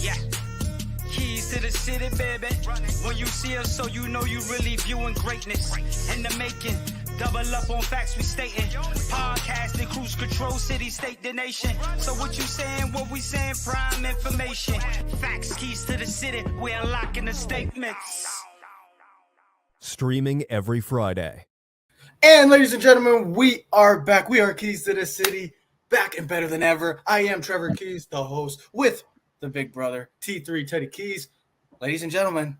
Yeah. Keys to the city, baby. When you see us, so you know you really viewing greatness. In the making, double up on facts we stating. Podcasting, cruise control, city, state, the nation. So what you saying, what we saying, prime information. Facts, keys to the city, we unlocking the statements. Streaming every Friday. And ladies and gentlemen, we are back. We are Keys to the City, back and better than ever. I am Trevor Keyes, the host, with the big brother, T3 Teddy Keyes. Ladies and gentlemen,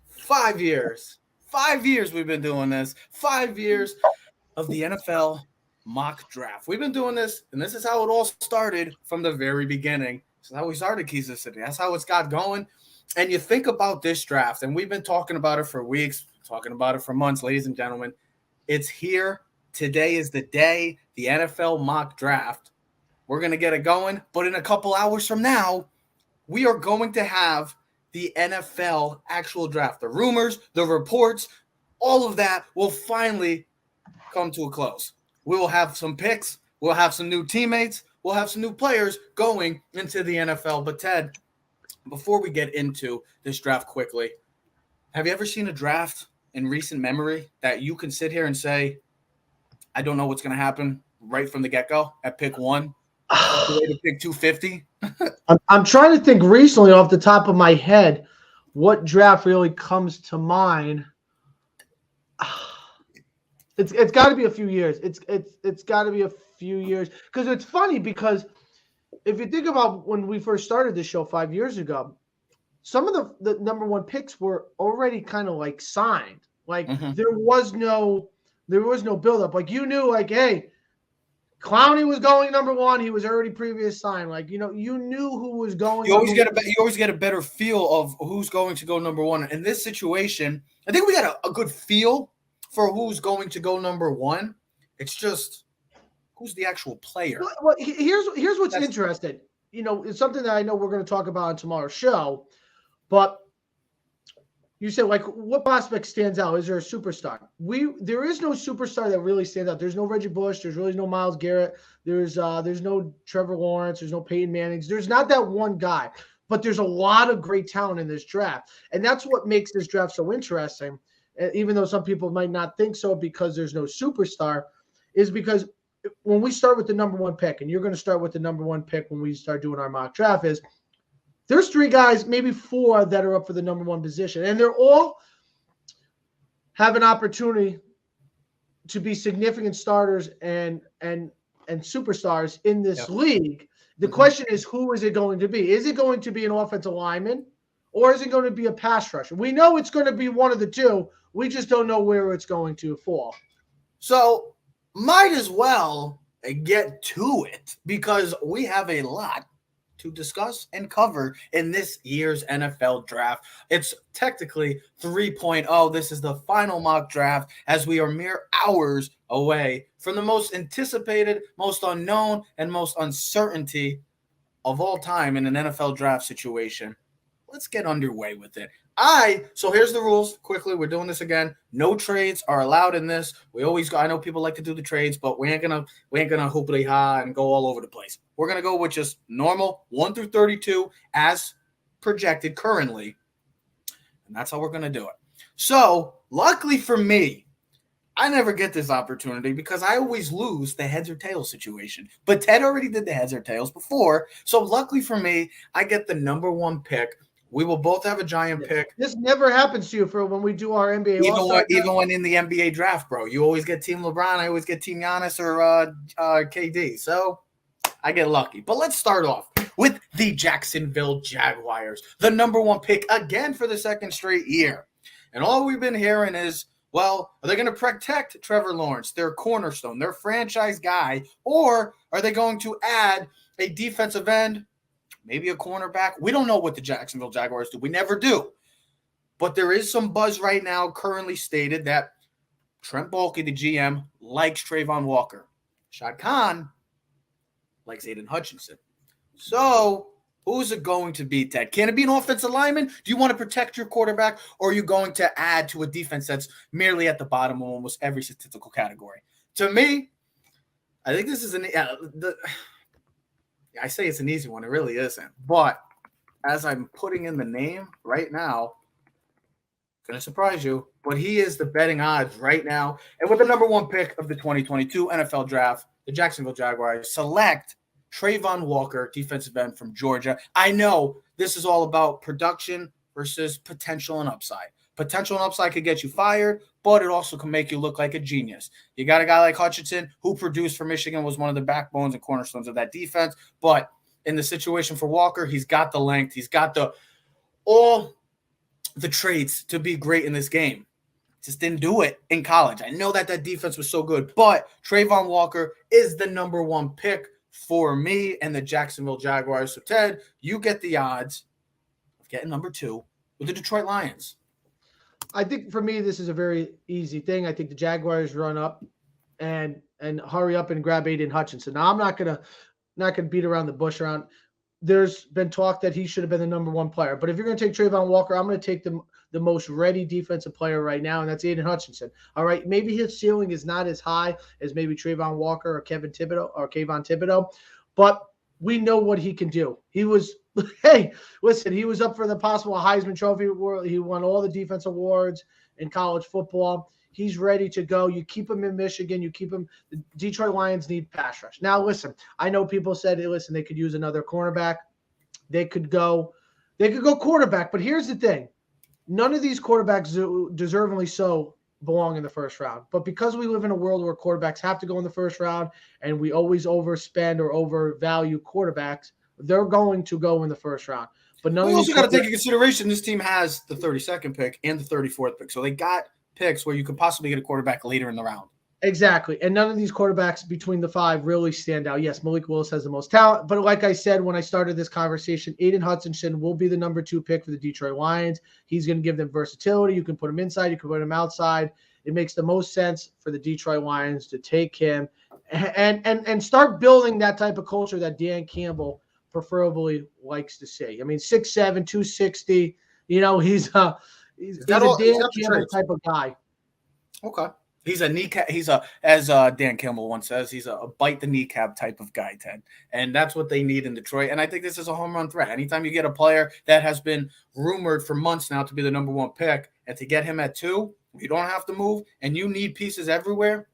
5 years. 5 years we've been doing this. 5 years of the NFL mock draft. We've been doing this, and this is how it all started from the very beginning. This is how we started Keys to the City. That's how it's got going. And you think about this draft, and we've been talking about it for weeks, talking about it for months, ladies and gentlemen. It's here. Today is the day, the NFL mock draft. We're going to get it going, but in a couple hours from now, we are going to have the NFL actual draft. The rumors, the reports, all of that will finally come to a close. We will have some picks. We'll have some new teammates. We'll have some new players going into the NFL. But Ted, before we get into this draft quickly, have you ever seen a draft in recent memory that you can sit here and say, I don't know what's going to happen right from the get-go at pick one, all the way to pick 250? I'm trying to think recently off the top of my head what draft really comes to mind. It's got to be a few years. It's got to be a few years, because it's funny, because if you think about when we first started this show 5 years ago, some of the number one picks were already kind of like signed. Like there was no buildup. Like you knew, like, hey, Clowney was going number one. He was already previous signed. Like, you know, you knew who was going. You always get a better feel of who's going to go number one. In this situation, I think we got a good feel for who's going to go number one. It's just who's the actual player. Well, here's what's interesting. You know, it's something that I know we're going to talk about on tomorrow's show. But you said, like, what prospect stands out? Is there a superstar? There is no superstar that really stands out. There's no Reggie Bush. There's really no Myles Garrett. There's no Trevor Lawrence. There's no Peyton Mannings. There's not that one guy. But there's a lot of great talent in this draft. And that's what makes this draft so interesting, even though some people might not think so because there's no superstar, is because when we start with the number one pick, and you're going to start with the number one pick when we start doing our mock draft, is there's three guys, maybe four, that are up for the number one position. And they're all have an opportunity to be significant starters and superstars in this league. The question is, who is it going to be? Is it going to be an offensive lineman, or is it going to be a pass rusher? We know it's going to be one of the two. We just don't know where it's going to fall. So might as well get to it, because we have a lot to discuss and cover in this year's NFL draft. It's technically 3.0. This is the final mock draft, as we are mere hours away from the most anticipated, most unknown, and most uncertainty of all time in an NFL draft situation. Let's get underway with it. So here's the rules. Quickly, we're doing this again. No trades are allowed in this. I know people like to do the trades, but we ain't gonna hoopity ha and go all over the place. We're gonna go with just normal 1 through 32 as projected currently, and that's how we're gonna do it. So luckily for me, I never get this opportunity because I always lose the heads or tails situation. But Ted already did the heads or tails before, so luckily for me, I get the number one pick. We will both have a giant pick. This never happens to you for when we do our NBA. Even when in the NBA draft, bro, you always get Team LeBron. I always get Team Giannis or KD. So I get lucky. But let's start off with the Jacksonville Jaguars, the number one pick again for the second straight year. And all we've been hearing is, well, are they going to protect Trevor Lawrence, their cornerstone, their franchise guy, or are they going to add a defensive end, maybe a cornerback? We don't know what the Jacksonville Jaguars do. We never do. But there is some buzz right now currently stated that Trent Baalke, the GM, likes Trayvon Walker. Shad Khan likes Aidan Hutchinson. So who's it going to be, Ted? Can it be an offensive lineman? Do you want to protect your quarterback, or are you going to add to a defense that's merely at the bottom of almost every statistical category? To me, I think this is I say it's an easy one. It really isn't. But as I'm putting in the name right now, going to surprise you, but he is the betting odds right now. And with the number 1 pick of the 2022 NFL Draft, the Jacksonville Jaguars select Trayvon Walker, defensive end from Georgia. I know this is all about production versus potential and upside. Potential and upside could get you fired, but it also can make you look like a genius. You got a guy like Hutchinson who produced for Michigan, was one of the backbones and cornerstones of that defense. But in the situation for Walker, he's got the length. He's got all the traits to be great in this game. Just didn't do it in college. I know that defense was so good, but Trayvon Walker is the number 1 pick for me and the Jacksonville Jaguars. So, Ted, you get the odds of getting number 2 with the Detroit Lions. I think for me, this is a very easy thing. I think the Jaguars run up and hurry up and grab Aidan Hutchinson. Now, I'm not gonna beat around the bush around. There's been talk that he should have been the number 1 player. But if you're going to take Trayvon Walker, I'm going to take the most ready defensive player right now, and that's Aidan Hutchinson. All right, maybe his ceiling is not as high as maybe Trayvon Walker or Kayvon Thibodeau, but we know what he can do. He was he was up for the possible Heisman Trophy. He won all the defense awards in college football. He's ready to go. You keep him in Michigan. You keep him. The Detroit Lions need pass rush. Now, listen, I know people said, hey, listen, they could use another cornerback. They could go quarterback. But here's the thing. None of these quarterbacks deservingly so belong in the first round. But because we live in a world where quarterbacks have to go in the first round and we always overspend or overvalue quarterbacks, they're going to go in the first round. But none we of also these got to take into consideration this team has the 32nd pick and the 34th pick. So they got picks where you could possibly get a quarterback later in the round. Exactly. And none of these quarterbacks between the 5 really stand out. Yes, Malik Willis has the most talent. But like I said, when I started this conversation, Aidan Hutchinson will be the number 2 pick for the Detroit Lions. He's going to give them versatility. You can put him inside. You can put him outside. It makes the most sense for the Detroit Lions to take him and start building that type of culture that Dan Campbell preferably likes to see. I mean, 6'7", 260. He's a Dan Campbell type of guy. Okay. He's a kneecap. As Dan Campbell once says, he's a bite the kneecap type of guy, Ted. And that's what they need in Detroit. And I think this is a home run threat. Anytime you get a player that has been rumored for months now to be the number 1 pick, and to get him at 2, you don't have to move, and you need pieces everywhere,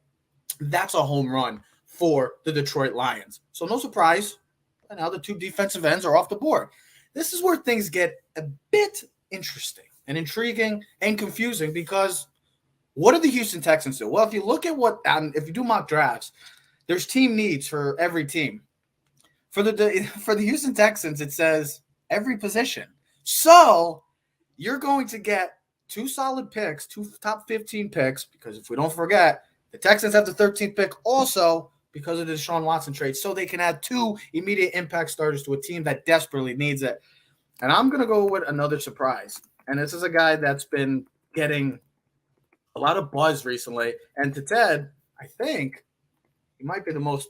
that's a home run for the Detroit Lions. So no surprise. And now the 2 defensive ends are off the board. This is where things get a bit interesting and intriguing and confusing, because what do the Houston Texans do? Well, if you look at if you do mock drafts, there's team needs for every team. For the Houston Texans, it says every position. So you're going to get 2 solid picks, 2 top 15 picks, because if we don't forget, the Texans have the 13th pick also because of the Deshaun Watson trade. So they can add 2 immediate impact starters to a team that desperately needs it. And I'm going to go with another surprise. And this is a guy that's been getting a lot of buzz recently. And to Ted, I think he might be the most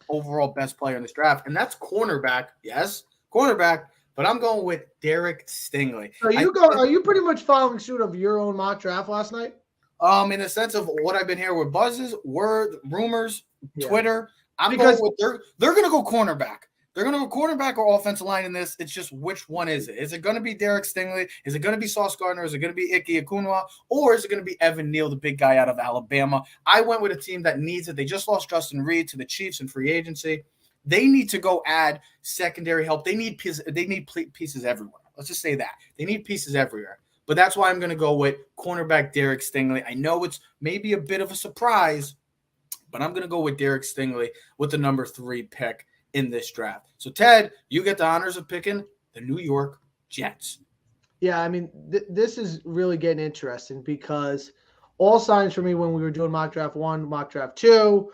overall best player in this draft. And that's cornerback. Yes, cornerback. But I'm going with Derek Stingley. Are you pretty much following suit of your own mock draft last night? In the sense of what I've been hearing with buzzes, word, rumors, Twitter. They're going to go cornerback. They're going to go cornerback or offensive line in this. It's just which one is it? Is it going to be Derek Stingley? Is it going to be Sauce Gardner? Is it going to be Ike Ekwonu? Or is it going to be Evan Neal, the big guy out of Alabama? I went with a team that needs it. They just lost Justin Reed to the Chiefs in free agency. They need to go add secondary help. They need pieces everywhere. Let's just say that. They need pieces everywhere. But that's why I'm going to go with cornerback Derek Stingley. I know it's maybe a bit of a surprise, but I'm going to go with Derek Stingley with the number 3 pick in this draft. So, Ted, you get the honors of picking the New York Jets. Yeah, I mean, this is really getting interesting because all signs for me when we were doing mock draft 1, mock draft 2,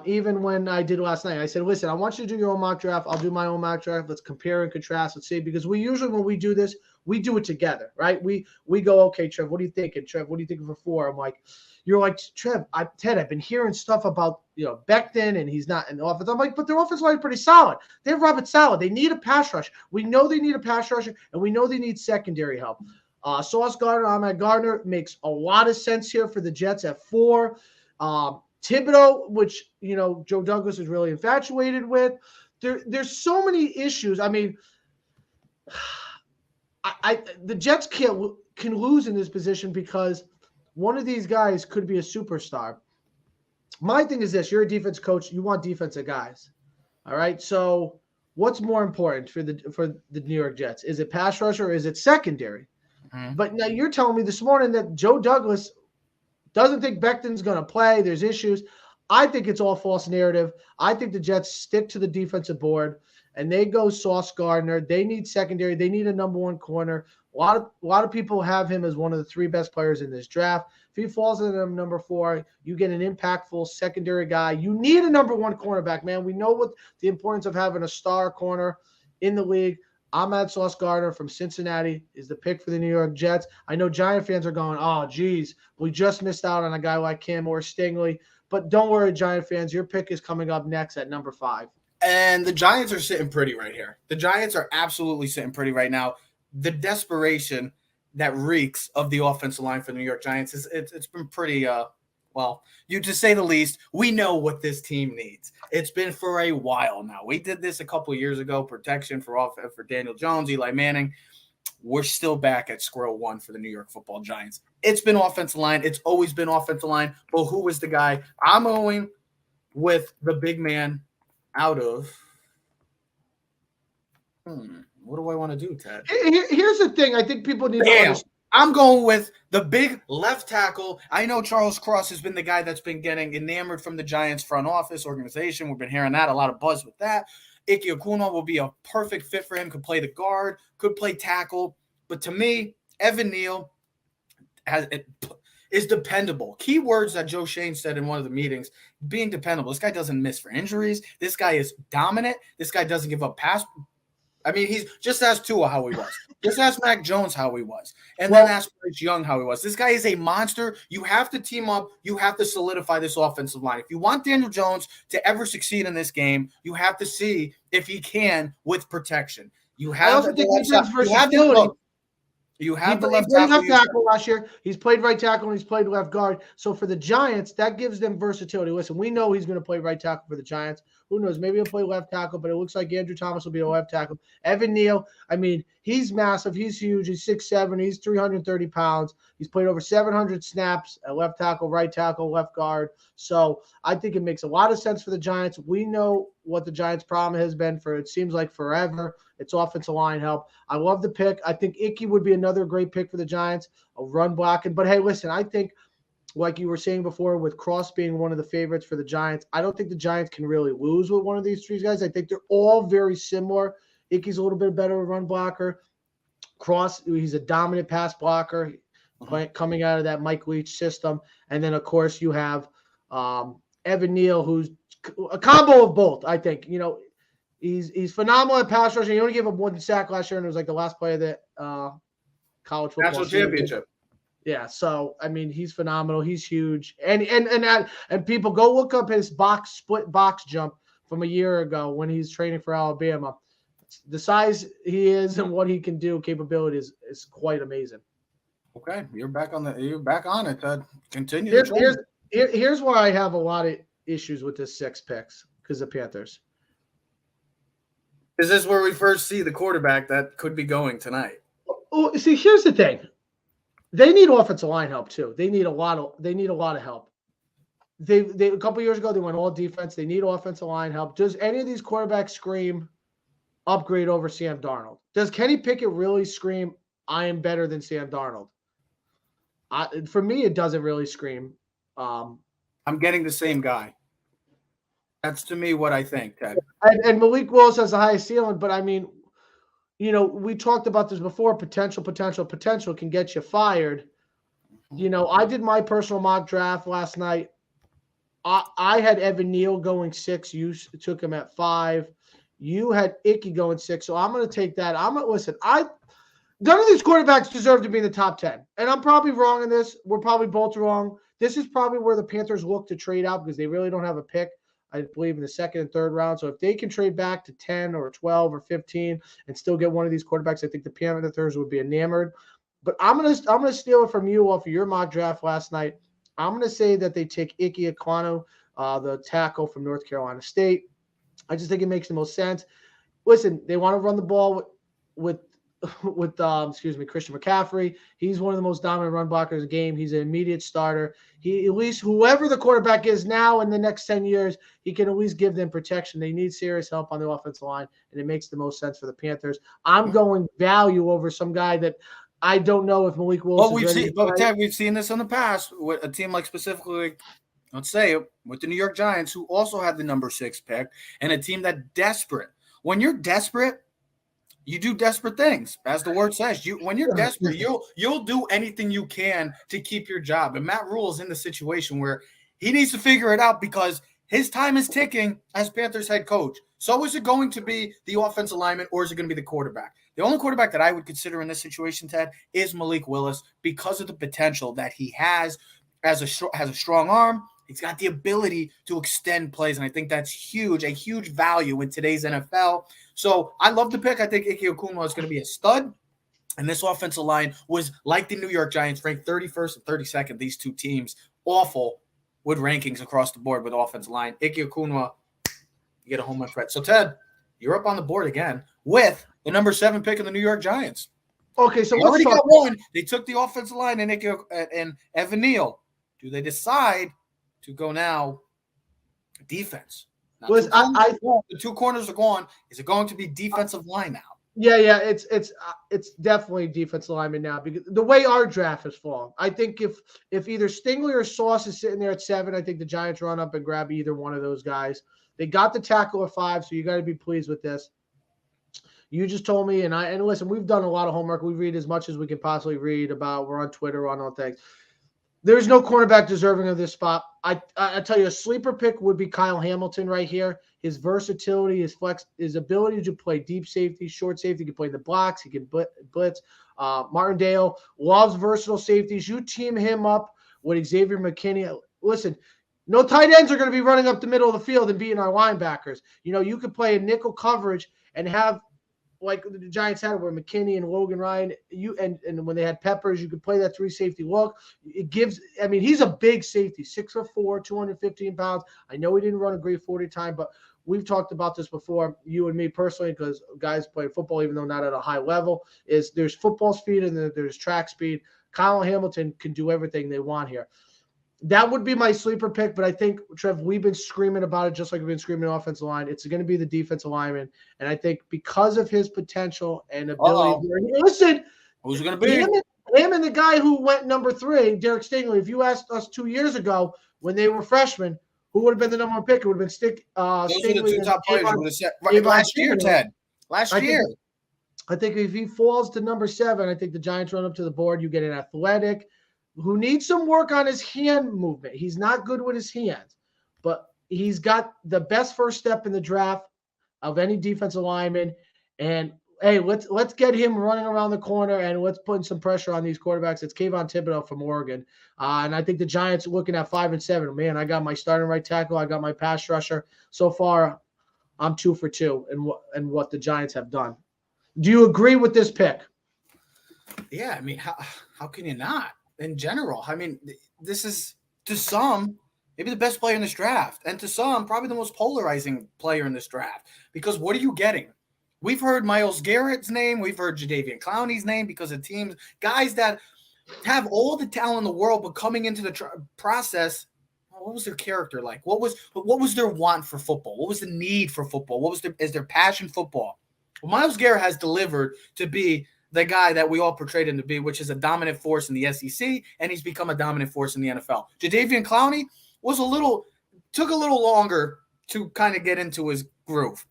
even when I did last night, I said, listen, I want you to do your own mock draft. I'll do my own mock draft. Let's compare and contrast. Let's see, because we usually, when we do this, we do it together, right? We go, okay, Trev, what do you think? And Trev, what do you think for 4? I'm like, you're like, Trev, Ted, I've been hearing stuff about, Becton, and he's not in the offense. I'm like, but their offensive line is pretty solid. They have Robert Saleh. They need a pass rush. We know they need a pass rusher, and we know they need secondary help. Sauce Gardner, Ahmad Gardner makes a lot of sense here for the Jets at 4. Thibodeau, which, Joe Douglas is really infatuated with. There's so many issues. I mean, the Jets can lose in this position because one of these guys could be a superstar. My thing is this: you're a defense coach. You want defensive guys. All right. So what's more important for the New York Jets? Is it pass rush or is it secondary? Mm-hmm. But now you're telling me this morning that Joe Douglas doesn't think Becton's going to play. There's issues. I think it's all false narrative. I think the Jets stick to the defensive board and they go Sauce Gardner. They need secondary. They need a number one corner. A lot of people have him as one of the 3 best players in this draft. If he falls in number 4, you get an impactful secondary guy. You need a number 1 cornerback, man. We know what the importance of having a star corner in the league. Ahmad Sauce Gardner from Cincinnati is the pick for the New York Jets. I know Giant fans are going, oh, geez, we just missed out on a guy like him or Stingley. But don't worry, Giant fans. Your pick is coming up next at number 5. And the Giants are sitting pretty right here. The Giants are absolutely sitting pretty right now. The desperation that reeks of the offensive line for the New York Giants it's been pretty to say the least. We know what this team needs. It's been for a while now. We did this a couple of years ago, protection for Daniel Jones, Eli Manning. We're still back at square one for the New York Football Giants. It's been offensive line. It's always been offensive line. But who was the guy? I'm going with the big man out of what do I want to do, Ted? Here's the thing. I think people need to understand. I'm going with the big left tackle. I know Charles Cross has been the guy that's been getting enamored from the Giants front office organization. We've been hearing that, a lot of buzz with that. Ike Okuno will be a perfect fit for him. Could play the guard, could play tackle. But to me, Evan Neal is dependable. Key words that Joe Shane said in one of the meetings, being dependable. This guy doesn't miss for injuries. This guy is dominant. This guy doesn't give up pass. I mean, he's just asked Tua how he was. Just ask Mac Jones how he was. And then ask Bryce Young how he was. This guy is a monster. You have to team up. You have to solidify this offensive line. If you want Daniel Jones to ever succeed in this game, you have to see if he can with protection. You have the left tackle last year. He's played right tackle and he's played left guard. So for the Giants, that gives them versatility. Listen, we know he's going to play right tackle for the Giants. Who knows? Maybe he'll play left tackle, but it looks like Andrew Thomas will be a left tackle. Evan Neal, I mean, he's massive. He's huge. He's 6'7". He's 330 pounds. He's played over 700 snaps at left tackle, right tackle, left guard. So I think it makes a lot of sense for the Giants. We know what the Giants' problem has been for, it seems like, forever. It's offensive line help. I love the pick. I think Icky would be another great pick for the Giants, a run blocking. But, hey, listen, I think, like you were saying before, with Cross being one of the favorites for the Giants, I don't think the Giants can really lose with one of these 3 guys. I think they're all very similar. Icky's a little bit better of a run blocker. Cross, he's a dominant pass blocker coming out of that Mike Leach system. And then, of course, you have Evan Neal, who's a combo of both, I think. You know, he's phenomenal at pass rushing. He only gave up 1 sack last year, and it was like the last play of the college football national championship. Yeah, so I mean, he's phenomenal. He's huge, and people go look up his split box jump from a year ago when he's training for Alabama. The size he is and what he can do, capability is quite amazing. Okay, you're back on it. Continue. Here's why I have a lot of issues with this 6 picks because of Panthers. Is this where we first see the quarterback that could be going tonight? Oh, see, here's the thing. They need offensive line help too. They need a lot of help. They a couple years ago they went all defense. They need offensive line help. Does any of these quarterbacks scream upgrade over Sam Darnold? Does Kenny Pickett really scream I am better than Sam Darnold? For me, it doesn't really scream. I'm getting the same guy. That's to me what I think, Ted. And Malik Willis has the highest ceiling, but I mean, you know, we talked about this before. Potential can get you fired. You know, I did my personal mock draft last night. I had Evan Neal going 6. You took him at 5. You had Icky going 6. So I'm going to take that. Listen. None of these quarterbacks deserve to be in the top 10, and I'm probably wrong in this. We're probably both wrong. This is probably where the Panthers look to trade out because they really don't have a pick, I believe, in the 2nd and 3rd round. So if they can trade back to 10 or 12 or 15 and still get one of these quarterbacks, I think the Panthers would be enamored. But I'm gonna steal it from you off of your mock draft last night. I'm gonna say that they take Ike Ekwonu, the tackle from North Carolina State. I just think it makes the most sense. Listen, they want to run the ball with Christian McCaffrey. He's one of the most dominant run blockers in the game. He's an immediate starter. He, at least whoever the quarterback is now in the next 10 years, he can at least give them protection. They need serious help on the offensive line, and it makes the most sense for the Panthers. I'm going value over some guy that I don't know if Malik Willis is ready. Ted, we've seen this in the past with a team like specifically, let's say, with the New York Giants, who also had the number 6 pick, and a team that's desperate. When you're desperate, you do desperate things, as the word says. When you're desperate, you'll do anything you can to keep your job. And Matt Rule is in the situation where he needs to figure it out because his time is ticking as Panthers head coach. So is it going to be the offensive lineman or is it going to be the quarterback? The only quarterback that I would consider in this situation, Ted, is Malik Willis because of the potential that he has has a strong arm. He's got the ability to extend plays, and I think that's huge, a huge value in today's NFL. So I love the pick. I think Ike Okunwa is going to be a stud, and this offensive line was, like the New York Giants, ranked 31st and 32nd. These two teams, awful with rankings across the board with offensive line. Ike Okunwa, you get a home run threat. So, Ted, you're up on the board again with the number 7 pick of the New York Giants. Okay, so they already got one. They took the offensive line and Evan Neal. Do they decide to go now defense? Now, the 2 corners are gone. Is it going to be defensive line now? Yeah, it's definitely defensive lineman now because the way our draft has fallen. I think if either Stingley or Sauce is sitting there at 7, I think the Giants run up and grab either one of those guys. They got the tackle at 5, so you got to be pleased with this. You just told me, and listen, we've done a lot of homework. We read as much as we can possibly read about. We're on Twitter, on all things. There's no cornerback deserving of this spot. I tell you, a sleeper pick would be Kyle Hamilton right here. His versatility, his flex, his ability to play deep safety, short safety. He can play the blocks. He can blitz. Martindale loves versatile safeties. You team him up with Xavier McKinney. Listen, no tight ends are going to be running up the middle of the field and beating our linebackers. You know, you could play a nickel coverage and have, like the Giants had where McKinney and Logan Ryan, and when they had Peppers, you could play that 3 safety look. It gives, I mean, he's a big safety, 6'4", 215 pounds. I know he didn't run a great 40 time, but we've talked about this before, you and me personally, because guys play football, even though not at a high level, is there's football speed and there's track speed. Kyle Hamilton can do everything they want here. That would be my sleeper pick, but I think, Trev, we've been screaming about it just like we've been screaming offensive line. It's going to be the defensive lineman, and I think because of his potential and ability. Listen, who's it going to be? Him and the guy who went number 3, Derek Stingley. If you asked us 2 years ago when they were freshmen, who would have been the number 1 pick? It would have been Those Stingley. are the 2 top players. Would have said last year, Ted. Last year. I think if he falls to number 7, I think the Giants run up to the board. You get an athletic who needs some work on his hand movement. He's not good with his hands, but he's got the best first step in the draft of any defensive lineman. And hey, let's get him running around the corner and let's put some pressure on these quarterbacks. It's Kayvon Thibodeau from Oregon. And I think the Giants are looking at 5 and 7. Man, I got my starting right tackle. I got my pass rusher. So far, I'm 2 for 2 in what the Giants have done. Do you agree with this pick? Yeah, I mean, how can you not? In general, I mean, this is, to some, maybe the best player in this draft, and to some, probably the most polarizing player in this draft. Because what are you getting? We've heard Myles Garrett's name. We've heard Jadeveon Clowney's name because of teams, guys that have all the talent in the world, but coming into the process, what was their character like? What was their want for football? What was the need for football? What was their passion for football? Well, Myles Garrett has delivered to be the guy that we all portrayed him to be, which is a dominant force in the SEC, and he's become a dominant force in the NFL. Jadeveon Clowney took a little longer to kind of get into his groove.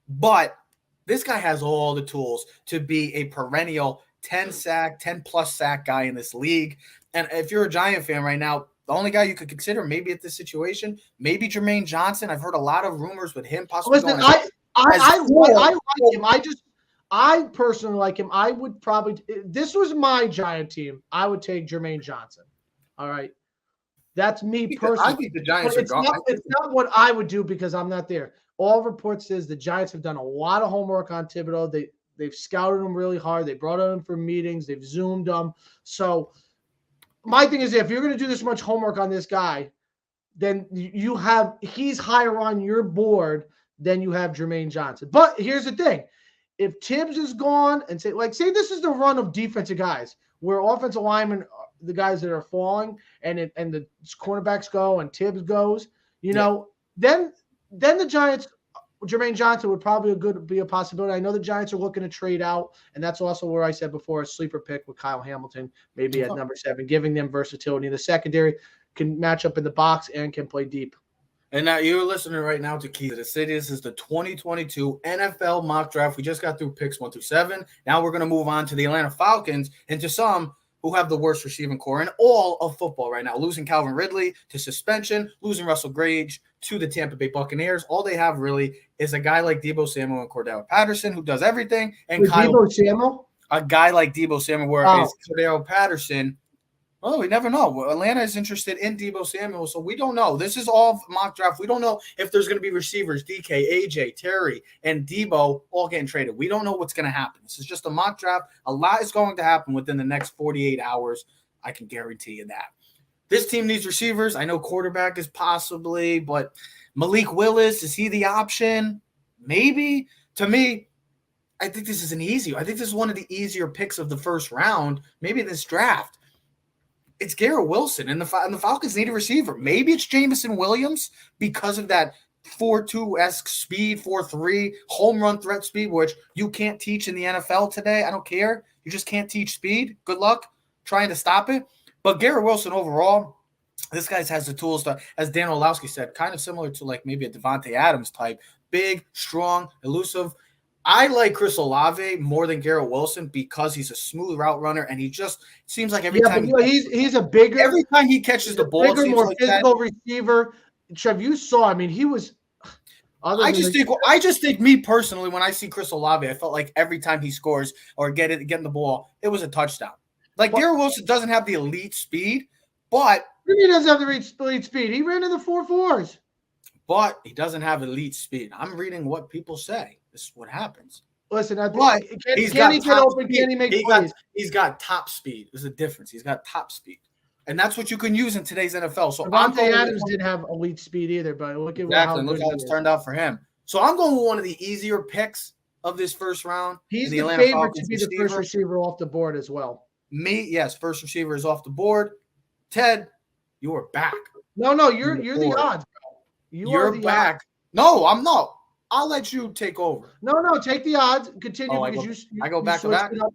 But this guy has all the tools to be a perennial 10-plus sack guy in this league. And if you're a Giant fan right now, the only guy you could consider maybe at this situation, maybe Jermaine Johnson. I've heard a lot of rumors with him possibly going. I like him. I personally like him. I would probably – this was my Giant team. I would take Jermaine Johnson. All right? That's me personally. I think the Giants are gone. It's not what I would do because I'm not there. All reports says the Giants have done a lot of homework on Thibodeau. They've scouted him really hard. They brought him for meetings. They've Zoomed him. So my thing is, if you're going to do this much homework on this guy, then he's higher on your board than you have Jermaine Johnson. But here's the thing. if Tibbs is gone and say this is the run of defensive guys where offensive linemen, the guys that are falling, and the cornerbacks go and Tibbs goes, then the Giants, Jermaine Johnson would probably be a possibility. I know the Giants are looking to trade out, and that's also where I said before a sleeper pick with Kyle Hamilton, maybe at number 7, giving them versatility. The secondary can match up in the box and can play deep. And now you're listening right now to Keys to the City. This is the 2022 NFL mock draft. We just got through picks 1 through 7. Now we're going to move on to the Atlanta Falcons and to some who have the worst receiving core in all of football right now. Losing Calvin Ridley to suspension, losing Russell Gage to the Tampa Bay Buccaneers. All they have really is a guy like Deebo Samuel and Cordell Patterson who does everything. And Deebo Samuel? A guy like Deebo Samuel, whereas Cordell Patterson, well, we never know. Atlanta is interested in Deebo Samuel, so we don't know. This is all mock draft. We don't know if there's going to be receivers, DK, AJ, Terry, and Deebo all getting traded. We don't know what's going to happen. This is just a mock draft. A lot is going to happen within the next 48 hours. I can guarantee you that. This team needs receivers. I know quarterback is possibly, but Malik Willis, is he the option? Maybe. To me, I think this is I think this is one of the easier picks of the first round, maybe this draft. It's Garrett Wilson, and the Falcons need a receiver. Maybe it's Jamison Williams because of that 4.2-esque speed, 4.3 home run threat speed, which you can't teach in the NFL today. I don't care. You just can't teach speed. Good luck trying to stop it. But Garrett Wilson overall, this guy has the tools to, as Dan Orlowski said, kind of similar to like maybe a Devontae Adams type, big, strong, elusive. I like Chris Olave more than Garrett Wilson because he's a smooth route runner, and he just seems like every time he's a bigger. Every time he catches the ball, bigger, more physical receiver. Trev, you saw. I mean, he was. I just think me personally, when I see Chris Olave, I felt like every time he scores or getting the ball, it was a touchdown. Like Garrett Wilson doesn't have the elite speed, but he doesn't have the elite speed. He ran in the 4.4s. But he doesn't have elite speed. I'm reading what people say. This is what happens. Listen, can he get open? Can he make plays? He's got top speed. There's a difference. He's got top speed. And that's what you can use in today's NFL. So Devontae Adams didn't have elite speed either, but look how it's turned out for him. So I'm going with one of the easier picks of this first round. He's the favorite to be the first receiver off the board as well. Yes, first receiver is off the board. Ted, you are back. No, you're the odds, bro. You're back. Odds. No, I'm not. I'll let you take over. No, take the odds. Continue because I go back to back. All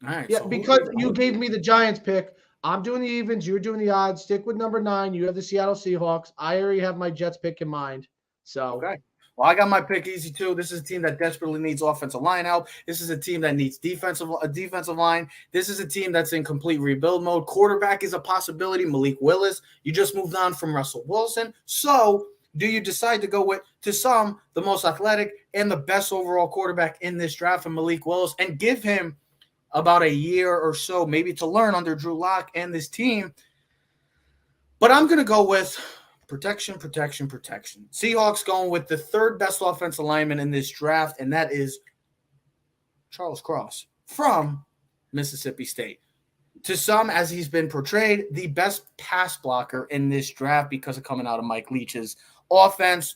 right. Yeah, so because you gave me the Giants pick. I'm doing the evens. You're doing the odds. Stick with number 9. You have the Seattle Seahawks. I already have my Jets pick in mind. So okay. Well, I got my pick easy too. This is a team that desperately needs offensive line help. This is a team that needs defensive line. This is a team that's in complete rebuild mode. Quarterback is a possibility. Malik Willis. You just moved on from Russell Wilson. So do you decide to go with, to some, the most athletic and the best overall quarterback in this draft, and Malik Willis, and give him about a year or so maybe to learn under Drew Lock and this team? But I'm going to go with protection. Seahawks going with the third best offensive lineman in this draft, and that is Charles Cross from Mississippi State. To some, as he's been portrayed, the best pass blocker in this draft because of coming out of Mike Leach's offense,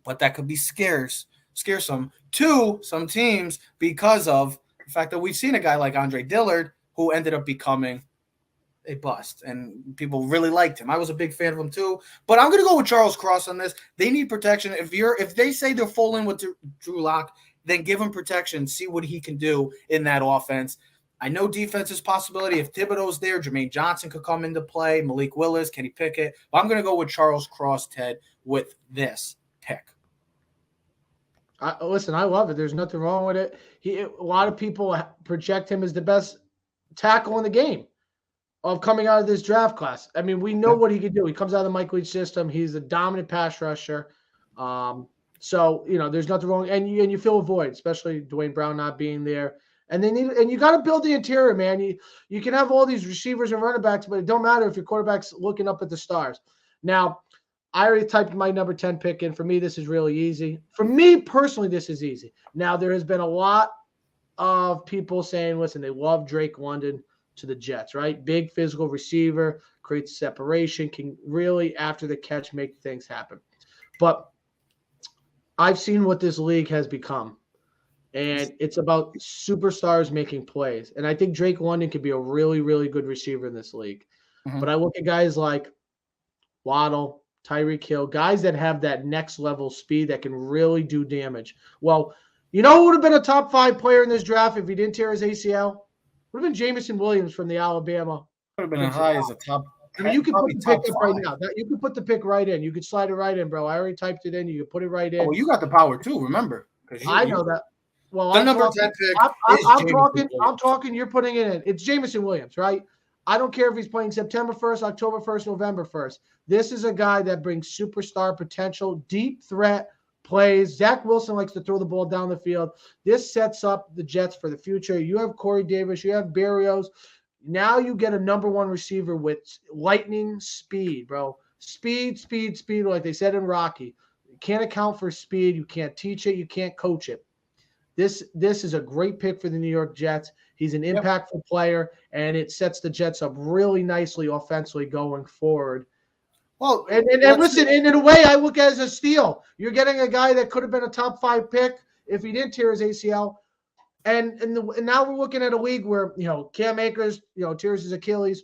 but that could be scaresome to some teams because of the fact that we've seen a guy like Andre Dillard who ended up becoming a bust, and people really liked him. I was a big fan of him too, but I'm going to go with Charles Cross on this. They need protection. If they say they're full in with Drew Lock, then give him protection, see what he can do in that offense. I know defense is a possibility. If Thibodeau's there, Jermaine Johnson could come into play, Malik Willis, Kenny Pickett. But I'm going to go with Charles Cross, Ted, with this pick. Listen, I love it. There's nothing wrong with it. A lot of people project him as the best tackle in the game of coming out of this draft class. I mean, we know what he can do. He comes out of the Mike Leach system. He's a dominant pass rusher. So, there's nothing wrong. And you fill a void, especially Dwayne Brown not being there. And you got to build the interior, man. You can have all these receivers and running backs, but it don't matter if your quarterback's looking up at the stars. Now, I already typed my number 10 pick in. For me, this is really easy. For me personally, this is easy. Now, there has been a lot of people saying, listen, they love Drake London to the Jets, right? Big physical receiver, creates separation, can really, after the catch, make things happen. But I've seen what this league has become. And it's about superstars making plays. And I think Drake London could be a really, really good receiver in this league. Mhm. But I look at guys like Waddle, Tyreek Hill, guys that have that next level speed that can really do damage. Well, you know who would have been a top 5 player in this draft if he didn't tear his ACL? Would have been Jamison Williams from the Alabama. Would have been as high as a top. I mean, you could put the top pick up right 5. now. You could put the pick right in. You could slide it right in, bro. I already typed it in. You could put it right in. Oh, you got the power too. Remember? I know that. Well, the number 10 pick. I'm talking. You're putting it in. It's Jamison Williams, right? I don't care if he's playing September 1st, October 1st, November 1st. This is a guy that brings superstar potential, deep threat plays. Zach Wilson likes to throw the ball down the field. This sets up the Jets for the future. You have Corey Davis. You have Berrios. Now you get a number 1 receiver with lightning speed, bro. Speed, like they said in Rocky. You can't account for speed. You can't teach it. You can't coach it. This is a great pick for the New York Jets. He's an impactful player, and it sets the Jets up really nicely offensively going forward. Well, and listen, and in a way, I look at it as a steal. You're getting a guy that could have been a top 5 pick if he didn't tear his ACL. And now we're looking at a league where, Cam Akers, tears his Achilles,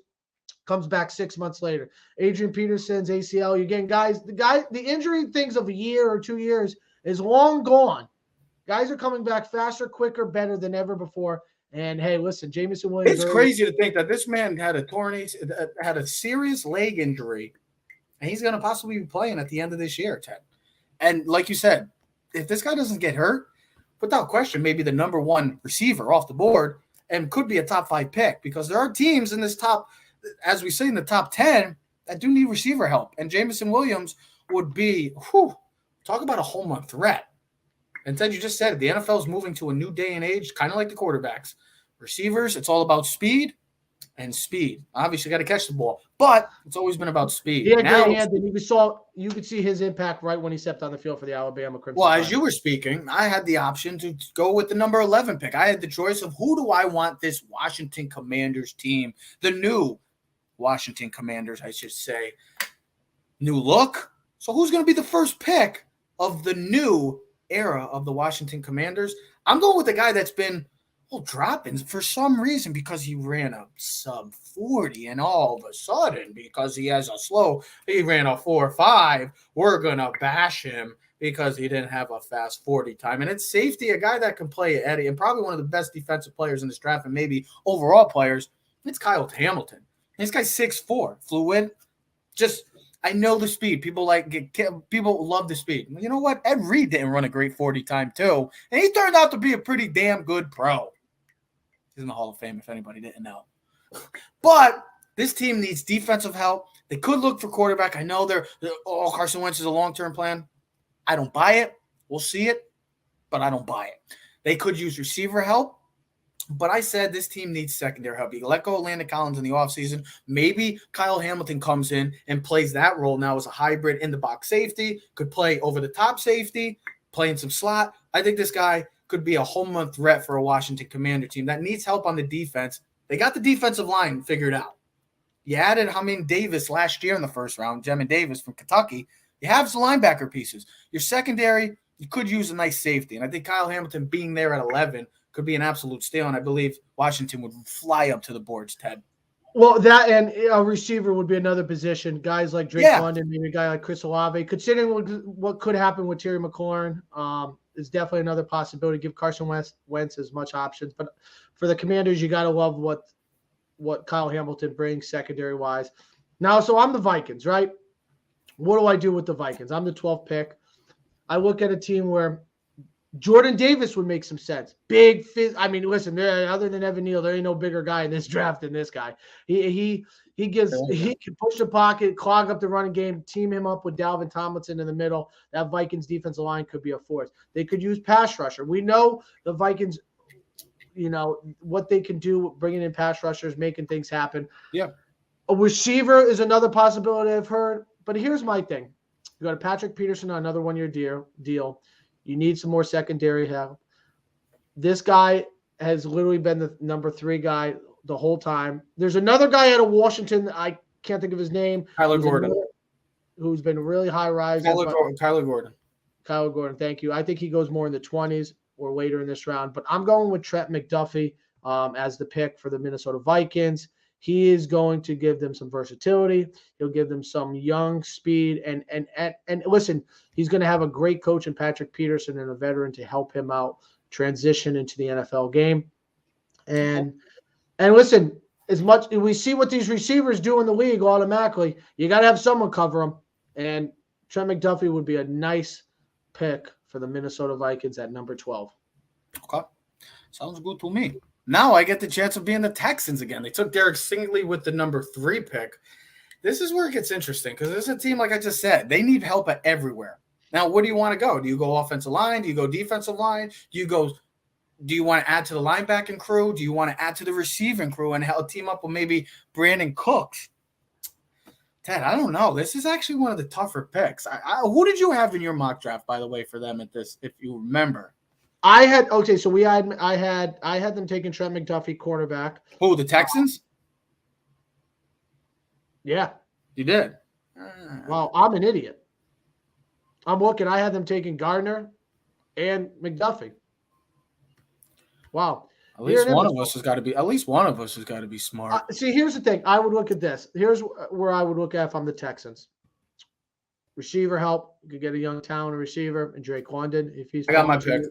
comes back 6 months later. Adrian Peterson's ACL. You're getting guys, the injury things of a year or 2 years is long gone. Guys are coming back faster, quicker, better than ever before. And hey, listen, Jamison Williams. It's crazy to think that this man had a serious leg injury, and he's going to possibly be playing at the end of this year, Ted. And like you said, if this guy doesn't get hurt, without question, maybe the number 1 receiver off the board and could be a top 5 pick, because there are teams in this top, as we say, in the top 10 that do need receiver help. And Jamison Williams would be, talk about a home run threat. And Ted, you just said it, the NFL is moving to a new day and age, kind of like the quarterbacks. Receivers, it's all about speed and speed. Obviously, got to catch the ball, but it's always been about speed. Yeah, now, you could see his impact right when he stepped on the field for the Alabama Crimson. Well, as you were speaking, I had the option to go with the number 11 pick. I had the choice of who do I want this Washington Commanders team, the new Washington Commanders, I should say. New look. So who's going to be the first pick of the new era of the Washington Commanders? I'm going with the guy that's been dropping for some reason, because he ran a sub 40, and all of a sudden, because he ran a 4.5, we're going to bash him because he didn't have a fast 40 time. And it's safety, a guy that can play Eddie, and probably one of the best defensive players in this draft, and maybe overall players. It's Kyle Hamilton. This guy's 6'4", fluid. I know the speed. People love the speed. You know what? Ed Reed didn't run a great 40 time too, and he turned out to be a pretty damn good pro. He's in the Hall of Fame, if anybody didn't know. But this team needs defensive help. They could look for quarterback. I know Carson Wentz is a long-term plan. I don't buy it. We'll see it, but I don't buy it. They could use receiver help. But I said this team needs secondary help. You let go of Landon Collins in the offseason. Maybe Kyle Hamilton comes in and plays that role now as a hybrid in the box safety, could play over the top safety, playing some slot. I think this guy could be a home run threat for a Washington Commander team that needs help on the defense. They got the defensive line figured out. You added Davis last year in the first round, Jamison Davis from Kentucky. You have some linebacker pieces. Your secondary, you could use a nice safety. And I think Kyle Hamilton being there at 11 could be an absolute steal, and I believe Washington would fly up to the boards, Ted. Well, that and a receiver would be another position. Guys like Drake London, maybe a guy like Chris Olave. Considering what could happen with Terry McLaurin, is definitely another possibility. Give Carson Wentz as much options. But for the Commanders, you got to love what Kyle Hamilton brings secondary-wise. Now, so I'm the Vikings, right? What do I do with the Vikings? I'm the 12th pick. I look at a team where Jordan Davis would make some sense. Big I mean, listen, other than Evan Neal, there ain't no bigger guy in this draft than this guy. He can push the pocket, clog up the running game, team him up with Dalvin Tomlinson in the middle. That Vikings defensive line could be a force. They could use pass rusher. We know the Vikings, what they can do, bringing in pass rushers, making things happen. Yeah. A receiver is another possibility I've heard. But here's my thing. You got a Patrick Peterson on another one-year deal. You need some more secondary help. This guy has literally been the number 3 guy the whole time. There's another guy out of Washington. I can't think of his name. Kyler Gordon. Who's been really high rising. Kyler Gordon. Kyler Gordon. Thank you. I think he goes more in the 20s. or later in this round. But I'm going with Trent McDuffie as the pick for the Minnesota Vikings. He is going to give them some versatility. He'll give them some young speed. And listen, he's going to have a great coach in Patrick Peterson and a veteran to help him out transition into the NFL game. And listen, as much we see what these receivers do in the league automatically, you got to have someone cover them. And Trent McDuffie would be a nice pick for the Minnesota Vikings at number 12. Okay. Sounds good to me. Now I get the chance of being the Texans again. They took Derek Stingley with the number 3 pick. This is where it gets interesting because this is a team, like I just said, they need help at everywhere. Now, where do you want to go? Do you go offensive line? Do you go defensive line? Do you want to add to the linebacking crew? Do you want to add to the receiving crew and help team up with maybe Brandon Cooks? Ted, I don't know. This is actually one of the tougher picks. Who did you have in your mock draft, by the way, for them at this, if you remember? I had them taking Trent McDuffie quarterback. Who, the Texans? Yeah. You did? Wow, I'm an idiot. I'm looking. I had them taking Gardner and McDuffie. Wow. At least one of us has got to be smart. See, here's the thing. I would look at this. Here's where I would look at if I'm the Texans. Receiver help. You could get a young talented receiver and Drake London if he's. I got my pick.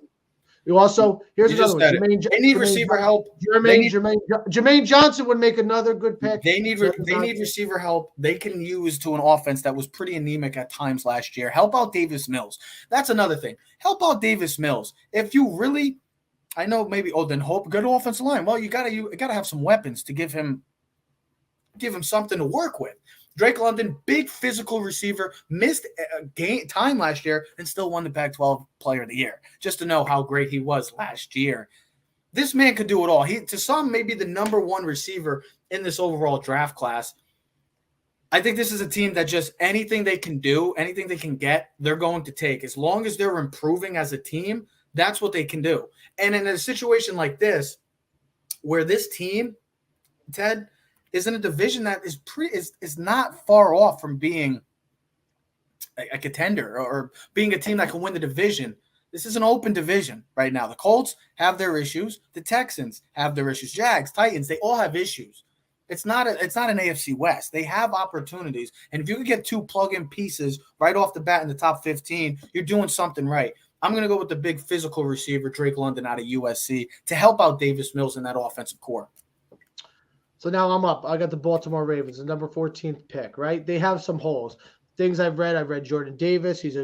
You also here's another one. They need receiver help. Jermaine Johnson would make another good pick. They need receiver help. They can use to an offense that was pretty anemic at times last year. Help out Davis Mills. That's another thing. Help out Davis Mills. If you really, I know maybe then hope good offensive line. Well, you gotta have some weapons to give him something to work with. Drake London, big physical receiver, missed time last year and still won the Pac-12 Player of the Year. Just to know how great he was last year. This man could do it all. He, to some, may be the number 1 receiver in this overall draft class. I think this is a team that just anything they can do, anything they can get, they're going to take. As long as they're improving as a team, that's what they can do. And in a situation like this, where this team, Ted, is in a division that is not far off from being a contender or being a team that can win the division. This is an open division right now. The Colts have their issues. The Texans have their issues. Jags, Titans, they all have issues. It's not an AFC West. They have opportunities. And if you could get 2 plug-in pieces right off the bat in the top 15, you're doing something right. I'm going to go with the big physical receiver, Drake London out of USC, to help out Davis Mills in that offensive core. So now I'm up. I got the Baltimore Ravens, the number 14th pick, right? They have some holes. Things I've read Jordan Davis. He's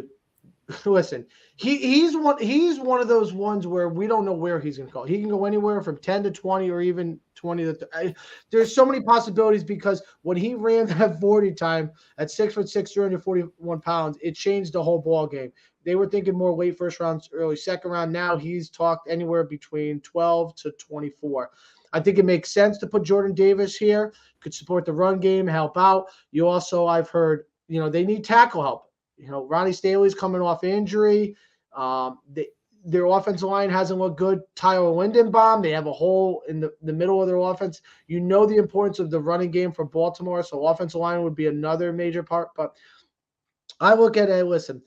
one of those ones where we don't know where he's going to go. He can go anywhere from 10 to 20 or even 20 to 30. There's so many possibilities because when he ran that 40 time at 6'6", 341 pounds, it changed the whole ball game. They were thinking more late first round, early second round. Now he's talked anywhere between 12 to 24. I think it makes sense to put Jordan Davis here. Could support the run game, help out. You also, I've heard, they need tackle help. Ronnie Stanley's coming off injury. Their offensive line hasn't looked good. Tyler Lindenbaum, they have a hole in the middle of their offense. The importance of the running game for Baltimore, so offensive line would be another major part. But I look at it, listen,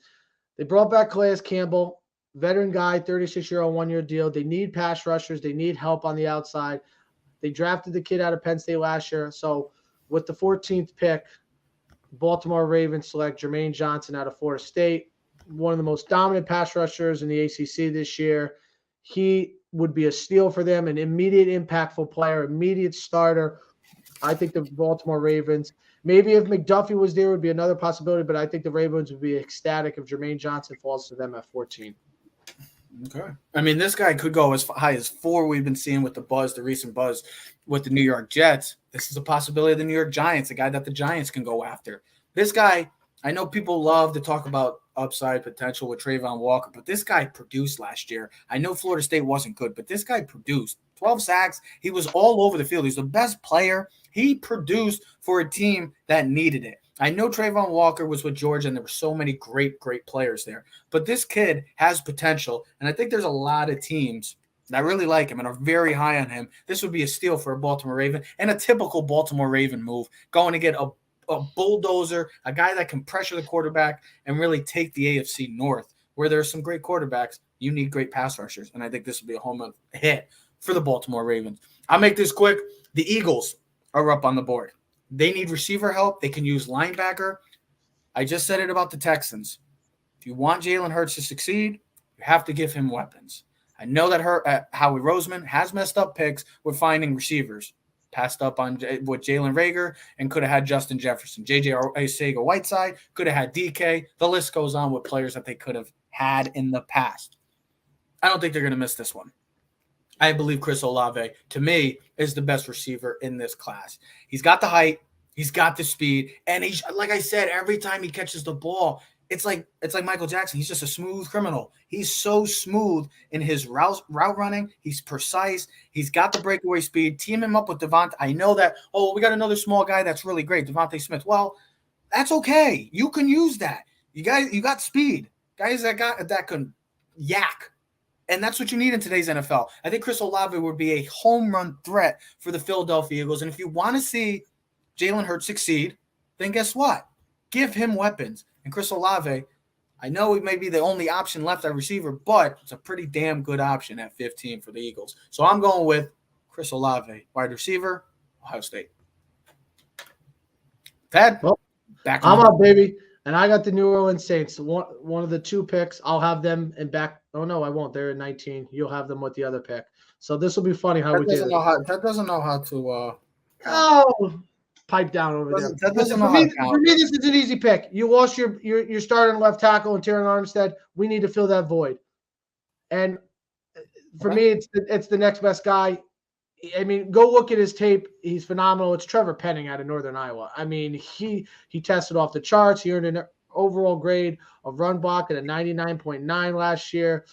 they brought back Calais Campbell, veteran guy, 36-year-old, 1-year deal. They need pass rushers. They need help on the outside. They drafted the kid out of Penn State last year. So with the 14th pick, Baltimore Ravens select Jermaine Johnson out of Florida State, one of the most dominant pass rushers in the ACC this year. He would be a steal for them, an immediate impactful player, immediate starter. I think the Baltimore Ravens, maybe if McDuffie was there, would be another possibility, but I think the Ravens would be ecstatic if Jermaine Johnson falls to them at 14. Okay. I mean, this guy could go as high as 4. We've been seeing with the recent buzz with the New York Jets. This is a possibility of the New York Giants, a guy that the Giants can go after. This guy, I know people love to talk about upside potential with Trayvon Walker, but this guy produced last year. I know Florida State wasn't good, but this guy produced 12 sacks. He was all over the field. He's the best player. He produced for a team that needed it. I know Trayvon Walker was with Georgia, and there were so many great, great players there. But this kid has potential, and I think there's a lot of teams that really like him and are very high on him. This would be a steal for a Baltimore Raven and a typical Baltimore Raven move, going to get a bulldozer, a guy that can pressure the quarterback and really take the AFC North, where there are some great quarterbacks. You need great pass rushers, and I think this will be a home run hit for the Baltimore Ravens. I'll make this quick. The Eagles are up on the board. They need receiver help. They can use linebacker. I just said it about the Texans. If you want Jalen Hurts to succeed, you have to give him weapons. I know that Howie Roseman has messed up picks with finding receivers. Passed up on with Jalen Reagor and could have had Justin Jefferson. J.J. Arcega-Whiteside could have had DK. The list goes on with players that they could have had in the past. I don't think they're going to miss this one. I believe Chris Olave, to me, is the best receiver in this class. He's got the height. He's got the speed. And he's, like I said, every time he catches the ball, it's like Michael Jackson. He's just a smooth criminal. He's so smooth in his route running. He's precise. He's got the breakaway speed. Team him up with Devontae. I know that, we got another small guy that's really great, Devontae Smith. Well, that's okay. You can use that. You got speed. Guys that can yak. And that's what you need in today's NFL. I think Chris Olave would be a home run threat for the Philadelphia Eagles. And if you want to see Jalen Hurts succeed, then guess what? Give him weapons. And Chris Olave, I know he may be the only option left at receiver, but it's a pretty damn good option at 15 for the Eagles. So I'm going with Chris Olave, wide receiver, Ohio State. Ted, back on. I'm up, baby. And I got the New Orleans Saints. One of the two picks. I'll have them in back. Oh, no, I won't. They're in 19. You'll have them with the other pick. So this will be funny how we did it. That doesn't know how to pipe down over there. That doesn't know for me, this is an easy pick. You lost your starting left tackle and Terron Armstead. We need to fill that void. And for me, it's the next best guy. I mean, go look at his tape. He's phenomenal. It's Trevor Penning out of Northern Iowa. I mean, he tested off the charts. He earned an overall grade of run block at a 99.9 last year.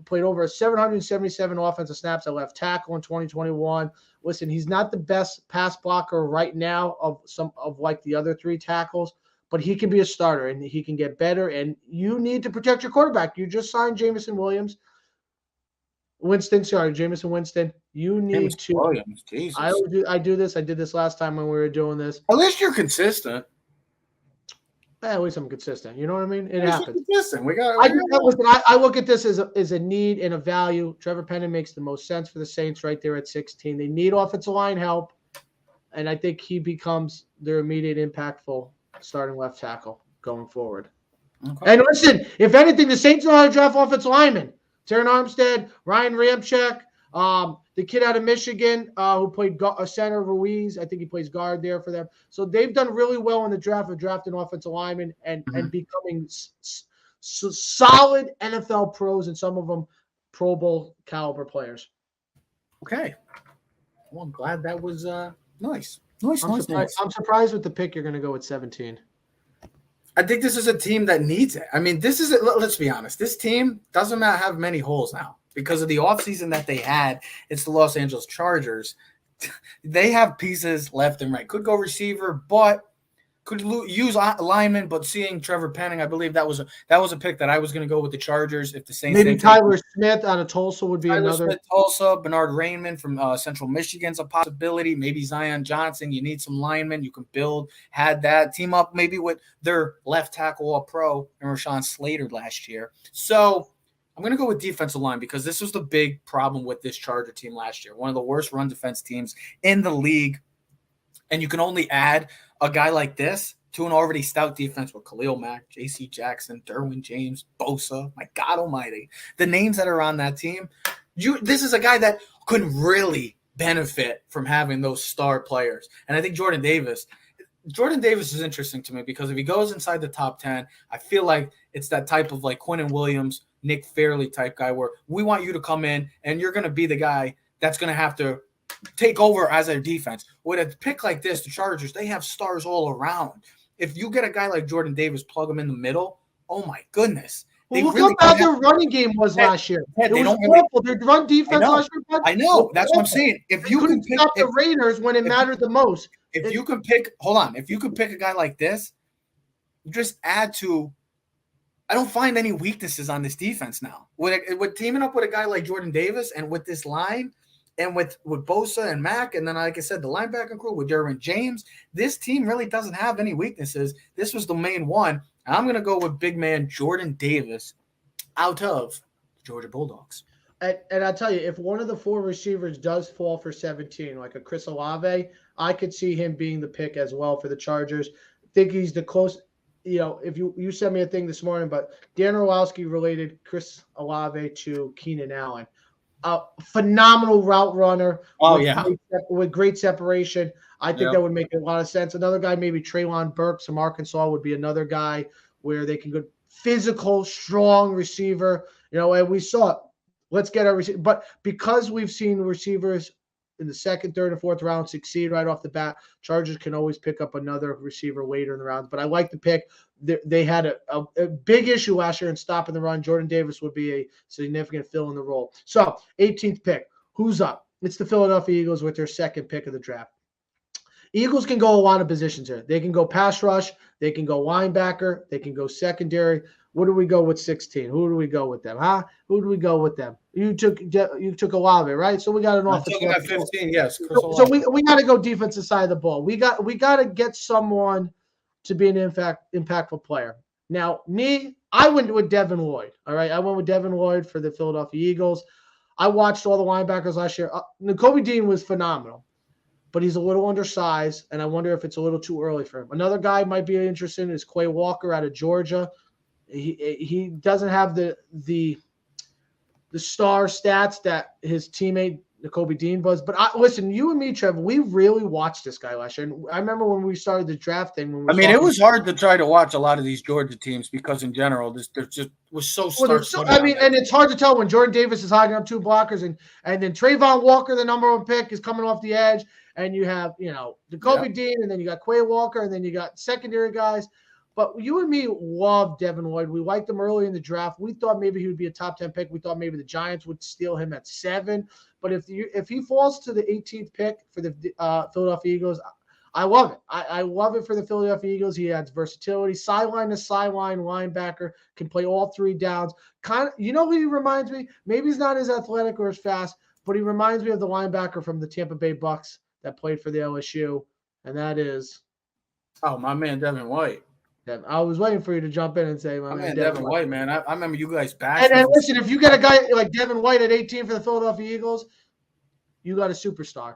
Played over 777 offensive snaps at left tackle in 2021. Listen, he's not the best pass blocker right now of like the other three tackles, but he can be a starter and he can get better. And you need to protect your quarterback. You just signed Jamison Williams. Jamison Winston. You need to. Williams, Jesus. I do this. I did this last time when we were doing this. At least you're consistent. At least I'm consistent. You know what I mean? It happens. Consistent. I look at this as a need and a value. Trevor Penn makes the most sense for the Saints right there at 16. They need offensive line help, and I think he becomes their immediate impactful starting left tackle going forward. Okay. And listen, if anything, the Saints know how to draft offensive linemen. Terron Armstead, Ryan Ramczyk, the kid out of Michigan who played center, Ruiz. I think he plays guard there for them. So they've done really well in the draft of drafting offensive linemen and becoming solid NFL pros, and some of them Pro Bowl caliber players. Okay. Well, I'm glad that was nice. I'm surprised with the pick you're going to go with 17. I think this is a team that needs it. I mean, let's be honest. This team doesn't have many holes now because of the offseason that they had. It's the Los Angeles Chargers. They have pieces left and right. Could go receiver, but could use lineman. But seeing Trevor Penning, I believe that was a pick that I was going to go with the Chargers. If the Saints maybe Tyler Smith out of Tulsa would be Tyler another. Smith, Tulsa, Bernard Rainman from Central Michigan's a possibility. Maybe Zion Johnson. You need some linemen. You can build. Had that team up maybe with their left tackle, a pro, and Rashawn Slater last year. So I'm going to go with defensive line because this was the big problem with this Charger team last year. One of the worst run defense teams in the league. And you can only add a guy like this to an already stout defense with Khalil Mack, J.C. Jackson, Derwin James, Bosa. My God almighty. The names that are on that team, this is a guy that could really benefit from having those star players. And I think Jordan Davis is interesting to me because if he goes inside the top 10, I feel like it's that type of like Quinnen Williams, Nick Fairley type guy where we want you to come in and you're going to be the guy that's going to have to take over as a defense. With a pick like this, the Chargers, they have stars all around. If you get a guy like Jordan Davis, plug him in the middle, oh my goodness. Well, look how bad their running game was last year. It was awful. Their run defense last year. I know. That's what I'm saying. If you can stop the Raiders when it mattered the most. If you can pick a guy like this, you just add to – I don't find any weaknesses on this defense now. With teaming up with a guy like Jordan Davis and with this line – and with Bosa and Mack, and then, like I said, the linebacker crew with Derwin James, this team really doesn't have any weaknesses. This was the main one. And I'm going to go with big man Jordan Davis out of Georgia Bulldogs. And I'll tell you, if one of the 4 receivers does fall for 17, like a Chris Olave, I could see him being the pick as well for the Chargers. I think he's the close. If you sent me a thing this morning, but Dan Orlowski related Chris Olave to Keenan Allen. A phenomenal route runner. With great separation. I think that would make a lot of sense. Another guy, maybe Treylon Burks from Arkansas, would be another guy where they can go physical, strong receiver. And we saw it. Let's get our receiver. But because we've seen receivers in the second, third, and fourth round succeed right off the bat, Chargers can always pick up another receiver later in the rounds. But I like the pick. They had a big issue last year in stopping the run. Jordan Davis would be a significant fill in the role. So, 18th pick. Who's up? It's the Philadelphia Eagles with their second pick of the draft. Eagles can go a lot of positions here. They can go pass rush. They can go linebacker. They can go secondary. What do we go with 16? Who do we go with them? Who do we go with them? You took Olave, right? So we got an offensive. I took 15, yes. So we got to go defensive side of the ball. We got to get someone to be an impactful player. Now, I went with Devin Lloyd. All right, I went with Devin Lloyd for the Philadelphia Eagles. I watched all the linebackers last year. Nakobe Dean was phenomenal, but he's a little undersized, and I wonder if it's a little too early for him. Another guy might be interested is Quay Walker out of Georgia. He doesn't have the star stats that his teammate Nakobe Dean was. But listen, you and me, Trevor, we really watched this guy last year. And I remember when we started the draft thing. It was hard to try to watch a lot of these Georgia teams because in general, there just was so and it's hard to tell when Jordan Davis is hogging up 2 blockers, and then Trayvon Walker, the number 1 pick, is coming off the edge, and you have Nakobe Dean, and then you got Quay Walker, and then you got secondary guys. But you and me love Devin Lloyd. We liked him early in the draft. We thought maybe he would be a top 10 pick. We thought maybe the Giants would steal him at 7. But if he falls to the 18th pick for the Philadelphia Eagles, I love it. I love it for the Philadelphia Eagles. He adds versatility, sideline to sideline linebacker, can play all 3 downs. Who he reminds me? Maybe he's not as athletic or as fast, but he reminds me of the linebacker from the Tampa Bay Bucks that played for the LSU, and that is my man Devin White. I was waiting for you to jump in and say, my man Devin White, man. I remember you guys back. And listen, if you get a guy like Devin White at 18 for the Philadelphia Eagles, you got a superstar.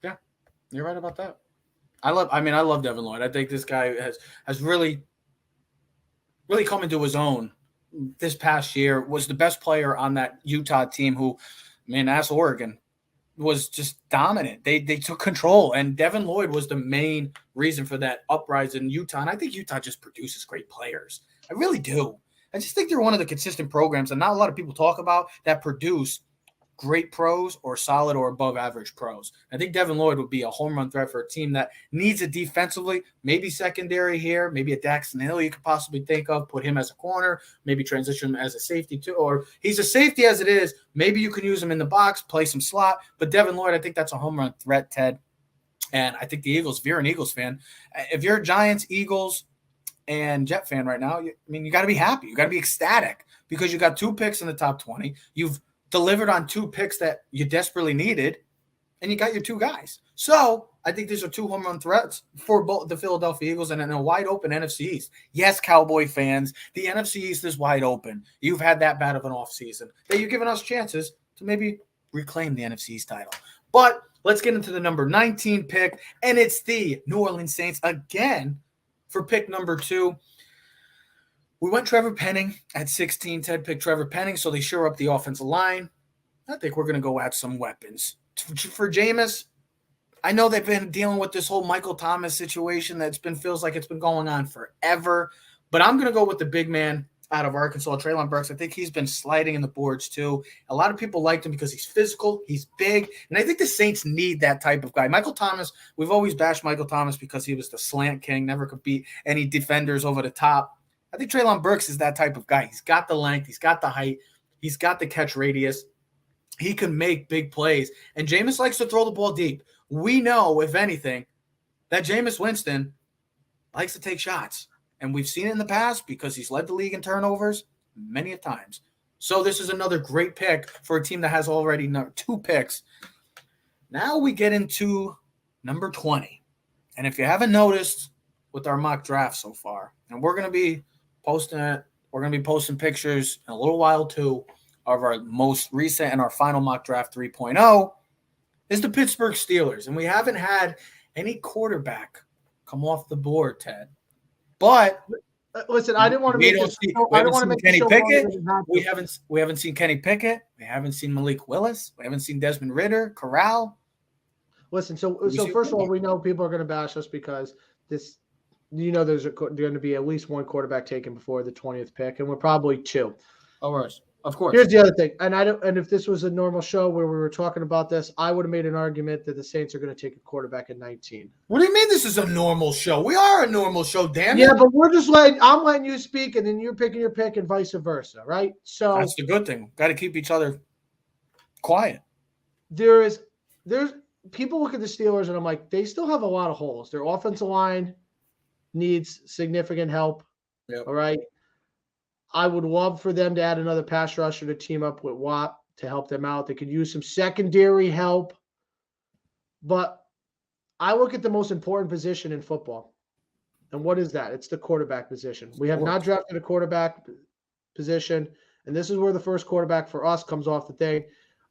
Yeah, you're right about that. I love Devin Lloyd. I think this guy has really, really come into his own this past year. Was the best player on that Utah team who, that's Oregon. Was just dominant. They took control, and Devin Lloyd was the main reason for that uprising in Utah. And I think Utah just produces great players. I really do. I just think they're one of the consistent programs that not a lot of people talk about that produce great pros or solid or above average pros. I think Devin Lloyd would be a home run threat for a team that needs it defensively, maybe secondary here, maybe a Daxton Hill you could possibly think of, put him as a corner, maybe transition him as a safety too, or he's a safety as it is. Maybe you can use him in the box, play some slot, but Devin Lloyd, I think that's a home run threat, Ted. And I think the Eagles, if you're an Eagles fan, if you're a Giants, Eagles, and Jet fan right now, you got to be happy. You got to be ecstatic because you got 2 picks in the top 20. You've delivered on 2 picks that you desperately needed, and you got your 2 guys. So I think these are 2 home run threats for both the Philadelphia Eagles and in a wide open NFC East. Yes, Cowboy fans, the NFC East is wide open. You've had that bad of an offseason that you're giving us chances to maybe reclaim the NFC East title. But let's get into the number 19 pick, and it's the New Orleans Saints again for pick number 2. We went Trevor Penning at 16. Ted picked Trevor Penning, so they shore up the offensive line. I think we're going to go add some weapons. For Jameis, I know they've been dealing with this whole Michael Thomas situation feels like it's been going on forever, but I'm going to go with the big man out of Arkansas, Treylon Burks. I think he's been sliding in the boards too. A lot of people liked him because he's physical, he's big, and I think the Saints need that type of guy. Michael Thomas, we've always bashed Michael Thomas because he was the slant king, never could beat any defenders over the top. I think Treylon Burks is that type of guy. He's got the length. He's got the height. He's got the catch radius. He can make big plays. And Jameis likes to throw the ball deep. We know, if anything, that Jameis Winston likes to take shots. And we've seen it in the past because he's led the league in turnovers many a times. So this is another great pick for a team that has already 2 picks. Now we get into number 20. And if you haven't noticed with our mock draft so far, and we're going to be posting it we're going to be posting pictures in a little while too of our most recent and our final mock draft 3.0 is the Pittsburgh Steelers. And we haven't had any quarterback come off the board, Ted. But listen, I didn't want to make this. I don't want to make Kenny Pickett. We haven't seen Kenny Pickett. We haven't seen Malik Willis. We haven't seen Desmond Ridder, Corral. Listen, so first of all, we know people are going to bash us because this, there's going to be at least one quarterback taken before the 20th pick, and we're probably two. Of course. Here's the other thing, and if this was a normal show where we were talking about this, I would have made an argument that the Saints are going to take a quarterback at 19. What do you mean this is a normal show? We are a normal show, damn it. Yeah, but I'm letting you speak, and then you're picking your pick, and vice versa, right? So that's the good thing. Got to keep each other quiet. There's people look at the Steelers, and I'm like, they still have a lot of holes. Their offensive line needs significant help. Yep. All right. I would love for them to add another pass rusher to team up with Watt to help them out. They could use some secondary help. But I look at the most important position in football. And what is that? It's the quarterback position. We have not drafted a quarterback position, and this is where the first quarterback for us comes off the thing.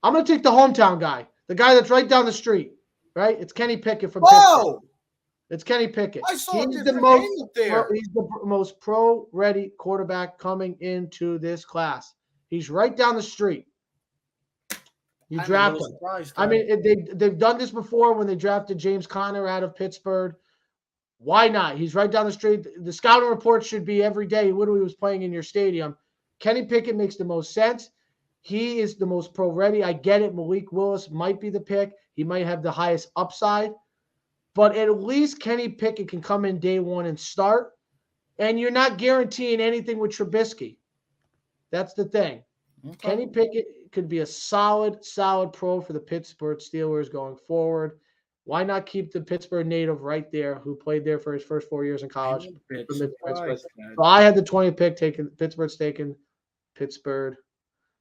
I'm going to take the hometown guy, the guy that's right down the street, right? It's Kenny Pickett from Pittsburgh. It's Kenny Pickett. I saw he's the most pro-ready quarterback coming into this class. He's right down the street. You draft him. I mean, they've done this before when they drafted James Conner out of Pittsburgh. Why not? He's right down the street. The scouting report should be every day. He literally was playing in your stadium. Kenny Pickett makes the most sense. He is the most pro-ready. I get it. Malik Willis might be the pick. He might have the highest upside. But at least Kenny Pickett can come in day one and start. And you're not guaranteeing anything with Trubisky. That's the thing. Okay. Kenny Pickett could be a solid pro for the Pittsburgh Steelers going forward. Why not keep the Pittsburgh native right there who played there for his first 4 years in college? So I had the 20th pick taken. Pittsburgh's taken. Pittsburgh.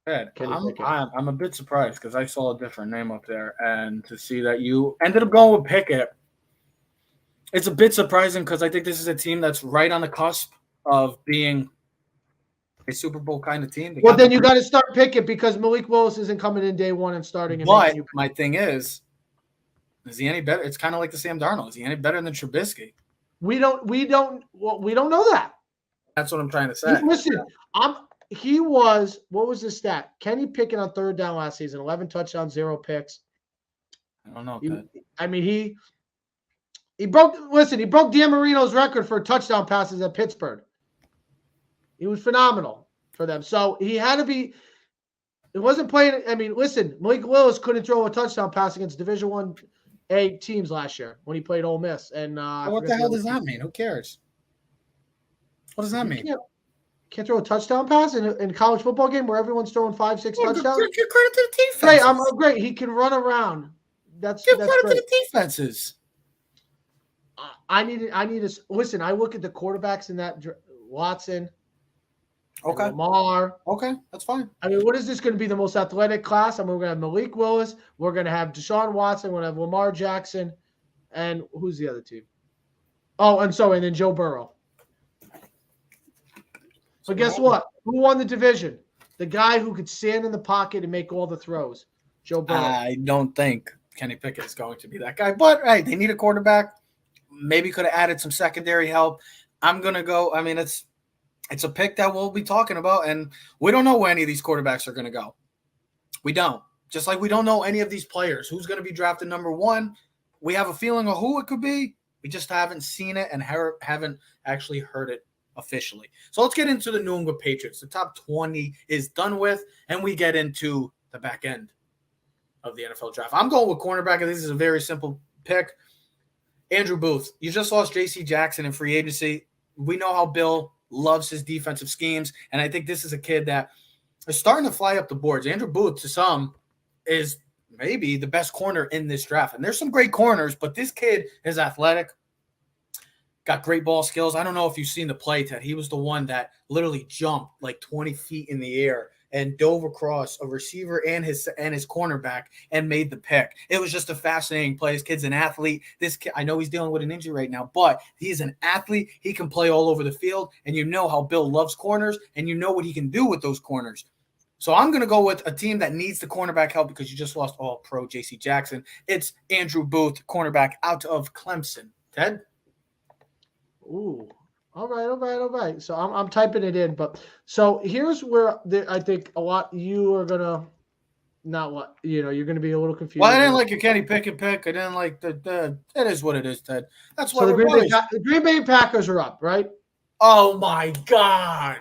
I'm a bit surprised because I saw a different name up there. And to see that you ended up going with Pickett, it's a bit surprising because I think this is a team that's right on the cusp of being a Super Bowl kind of team. Well, then you got to start Pickett because Malik Willis isn't coming in day one and starting. But my thing is he any better? It's kind of like the Sam Darnold. Is he any better than Trubisky? We don't know that. That's what I'm trying to say. Listen, he was, what was the stat? Kenny Pickett on third down last season, 11 touchdowns, 0 picks. I don't know. He broke Dan Marino's record for touchdown passes at Pittsburgh. He was phenomenal for them. So he had to be – it wasn't playing – I mean, listen, Malik Willis couldn't throw a touchdown pass against Division I teams last year when he played Ole Miss. And what the hell does that mean? Who cares? What does that mean? Can't throw a touchdown pass in a college football game where everyone's throwing 5-6 touchdowns? Give credit to the defense. Great, I'm great. He can run around. Give credit to the defenses. I need to listen. I look at the quarterbacks in that Watson, Lamar. Okay, that's fine. I mean, what is this going to be? The most athletic class? I mean, we're going to have Malik Willis. We're going to have Deshaun Watson. We're going to have Lamar Jackson, and who's the other team? Oh, and then Joe Burrow. So guess what? Who won the division? The guy who could stand in the pocket and make all the throws. Joe Burrow. I don't think Kenny Pickett is going to be that guy, but hey, they need a quarterback. Maybe could have added some secondary help. I'm going to go. I mean, it's a pick that we'll be talking about, and we don't know where any of these quarterbacks are going to go. We don't. Just like we don't know any of these players. Who's going to be drafted number one? We have a feeling of who it could be. We just haven't seen it and haven't actually heard it officially. So let's get into the New England Patriots. The top 20 is done with, and we get into the back end of the NFL draft. I'm going with cornerback, and this is a very simple pick. Andrew Booth. You just lost J.C. Jackson in free agency. We know how Bill loves his defensive schemes, and I think this is a kid that is starting to fly up the boards. Andrew Booth, to some, is maybe the best corner in this draft. And there's some great corners, but this kid is athletic, got great ball skills. I don't know if you've seen the play, Ted. He was the one that literally jumped like 20 feet in the air and dove across a receiver and his cornerback and made the pick. It was just a fascinating play. This kid's an athlete. This kid, I know he's dealing with an injury right now, but he's an athlete. He can play all over the field, and you know how Bill loves corners, and you know what he can do with those corners. So I'm going to go with a team that needs the cornerback help because you just lost All-Pro J.C. Jackson. It's Andrew Booth, cornerback out of Clemson. Ted? Ooh. All right. So I'm typing it in, but so here's where I think a lot you are gonna you're gonna be a little confused. Well, I didn't like your Kenny Pickett pick. I didn't like the. It is what it is, Ted. That's why so the Green Bay Packers are up, right? Oh my God!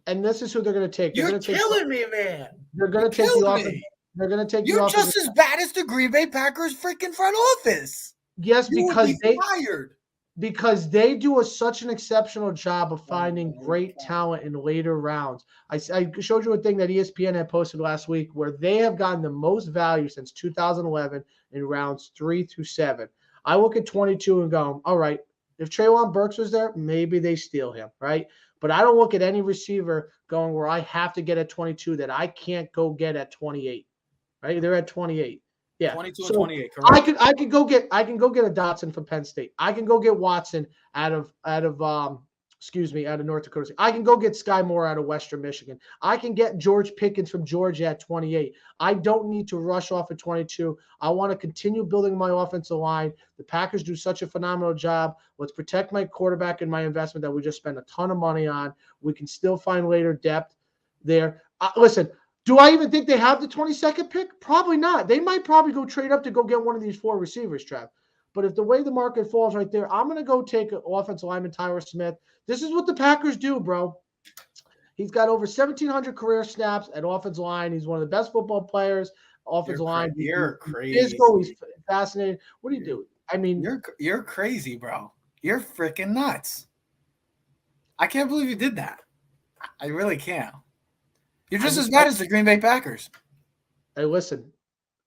And this is who they're gonna take. You're killing me, man. They're gonna take the offense. They're gonna take. You're just as bad as the Green Bay Packers freaking front office. Yes, because they fired. Because they do such an exceptional job of finding great talent in later rounds. I showed you a thing that ESPN had posted last week where they have gotten the most value since 2011 in rounds 3 through 7. I look at 22 and go, all right, if Treylon Burks was there, maybe they steal him, right? But I don't look at any receiver going where I have to get at 22 that I can't go get at 28, right? They're at 28. Yeah, 22 and 28. Correct. I can go get a Dotson from Penn State. I can go get Watson out of North Dakota State. I can go get Sky Moore out of Western Michigan. I can get George Pickens from Georgia at 28. I don't need to rush off at 22. I want to continue building my offensive line. The Packers do such a phenomenal job. Let's protect my quarterback and my investment that we just spent a ton of money on. We can still find later depth there. Listen. Do I even think they have the 22nd pick? Probably not. They might probably go trade up to go get one of these 4 receivers, Trav. But if the way the market falls right there, I'm going to go take an offensive lineman, Tyra Smith. This is what the Packers do, bro. He's got over 1,700 career snaps at offensive line. He's one of the best football players. Offensive line. You're crazy. Physical, he's fascinating. What do you do? I mean, you're crazy, bro. You're freaking nuts. I can't believe you did that. I really can't. You're just as bad as the Green Bay Packers. Hey, listen.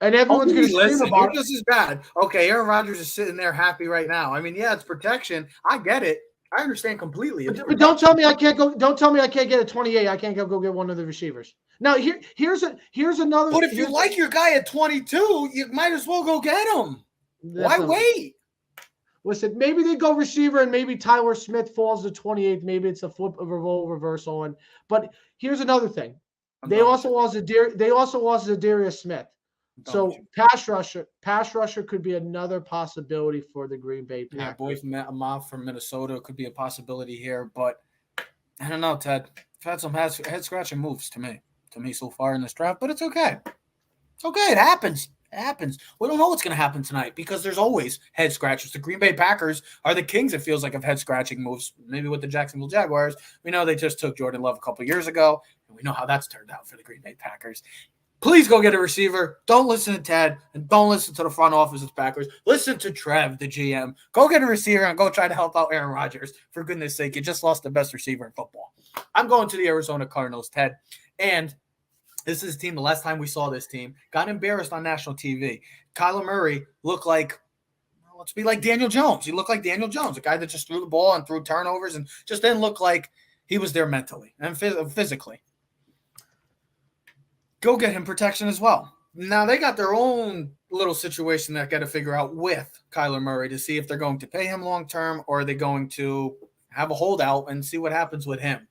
And everyone's going to scream about it. You're just as bad. Okay, Aaron Rodgers is sitting there happy right now. I mean, yeah, it's protection. I get it. I understand completely. But don't tell me I can't go. Don't tell me I can't get a 28. I can't go get one of the receivers. Now here's another. But if you like your guy at 22, you might as well go get him. Why wait? Listen, maybe they go receiver and maybe Tyler Smith falls to 28. Maybe it's a role reversal. But here's another thing. They also lost Darius Smith. So pass rusher could be another possibility for the Green Bay Packers. Yeah, boy from Minnesota could be a possibility here, but I don't know, Ted. I've had some head scratching moves to me so far in this draft, but it's okay. It's okay. It happens. It happens. We don't know what's going to happen tonight because there's always head scratchers. The Green Bay Packers are the kings, it feels like, of head scratching moves. Maybe with the Jacksonville Jaguars. We know they just took Jordan Love a couple years ago, and we know how that's turned out for the Green Bay Packers. Please go get a receiver. Don't listen to Ted, and don't listen to the front office of the Packers. Listen to Trev, the GM. Go get a receiver and go try to help out Aaron Rodgers. For goodness sake, you just lost the best receiver in football. I'm going to the Arizona Cardinals, Ted, and this is a team, the last time we saw this team, got embarrassed on national TV. Kyler Murray looked like, let's be like Daniel Jones. He looked like Daniel Jones, a guy that just threw the ball and threw turnovers and just didn't look like he was there mentally and physically. Go get him protection as well. Now, they got their own little situation that got to figure out with Kyler Murray to see if they're going to pay him long-term or are they going to have a holdout and see what happens with him.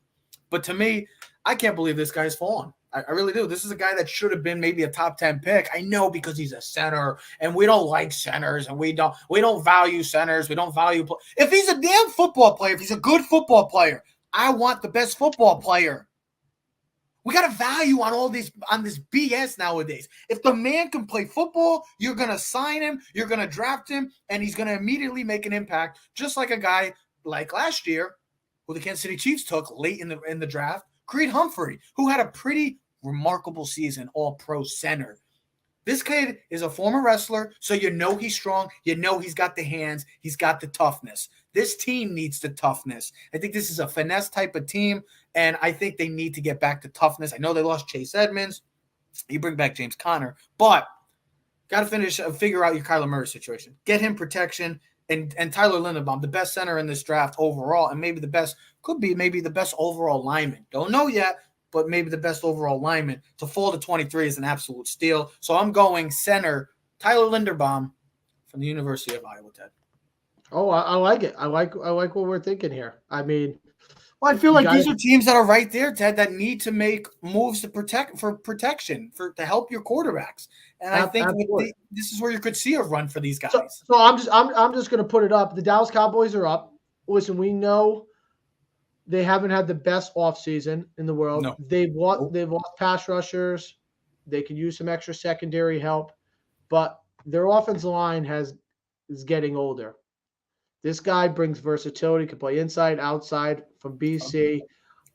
But to me, I can't believe this guy's fallen. I really do. This is a guy that should have been maybe a top 10 pick. I know because he's a center, and we don't like centers, and we don't value centers. We don't value. If he's a damn football player, if he's a good football player, I want the best football player. We got a value on this BS nowadays. If the man can play football, you're gonna sign him, you're gonna draft him, and he's gonna immediately make an impact, just like a guy like last year, who the Kansas City Chiefs took late in the draft. Creed Humphrey, who had a pretty remarkable season, all-pro center. This kid is a former wrestler, so you know he's strong. You know he's got the hands. He's got the toughness. This team needs the toughness. I think this is a finesse type of team, and I think they need to get back to toughness. I know they lost Chase Edmonds. You bring back James Conner, but got to figure out your Kyler Murray situation. Get him protection. And Tyler Linderbaum, the best center in this draft overall, and maybe the best overall lineman. Don't know yet, but maybe the best overall lineman. To fall to 23 is an absolute steal. So I'm going center, Tyler Linderbaum from the University of Iowa, Ted. Oh, I like it. I like what we're thinking here. I mean, well, I feel like these are teams that are right there, Ted, that need to make moves to protection to help your quarterbacks. And I think this is where you could see a run for these guys. So I'm just going to put it up. The Dallas Cowboys are up. Listen, we know they haven't had the best offseason in the world. No. They've lost pass rushers. They could use some extra secondary help, but their offensive line is getting older. This guy brings versatility, can play inside, outside from BC.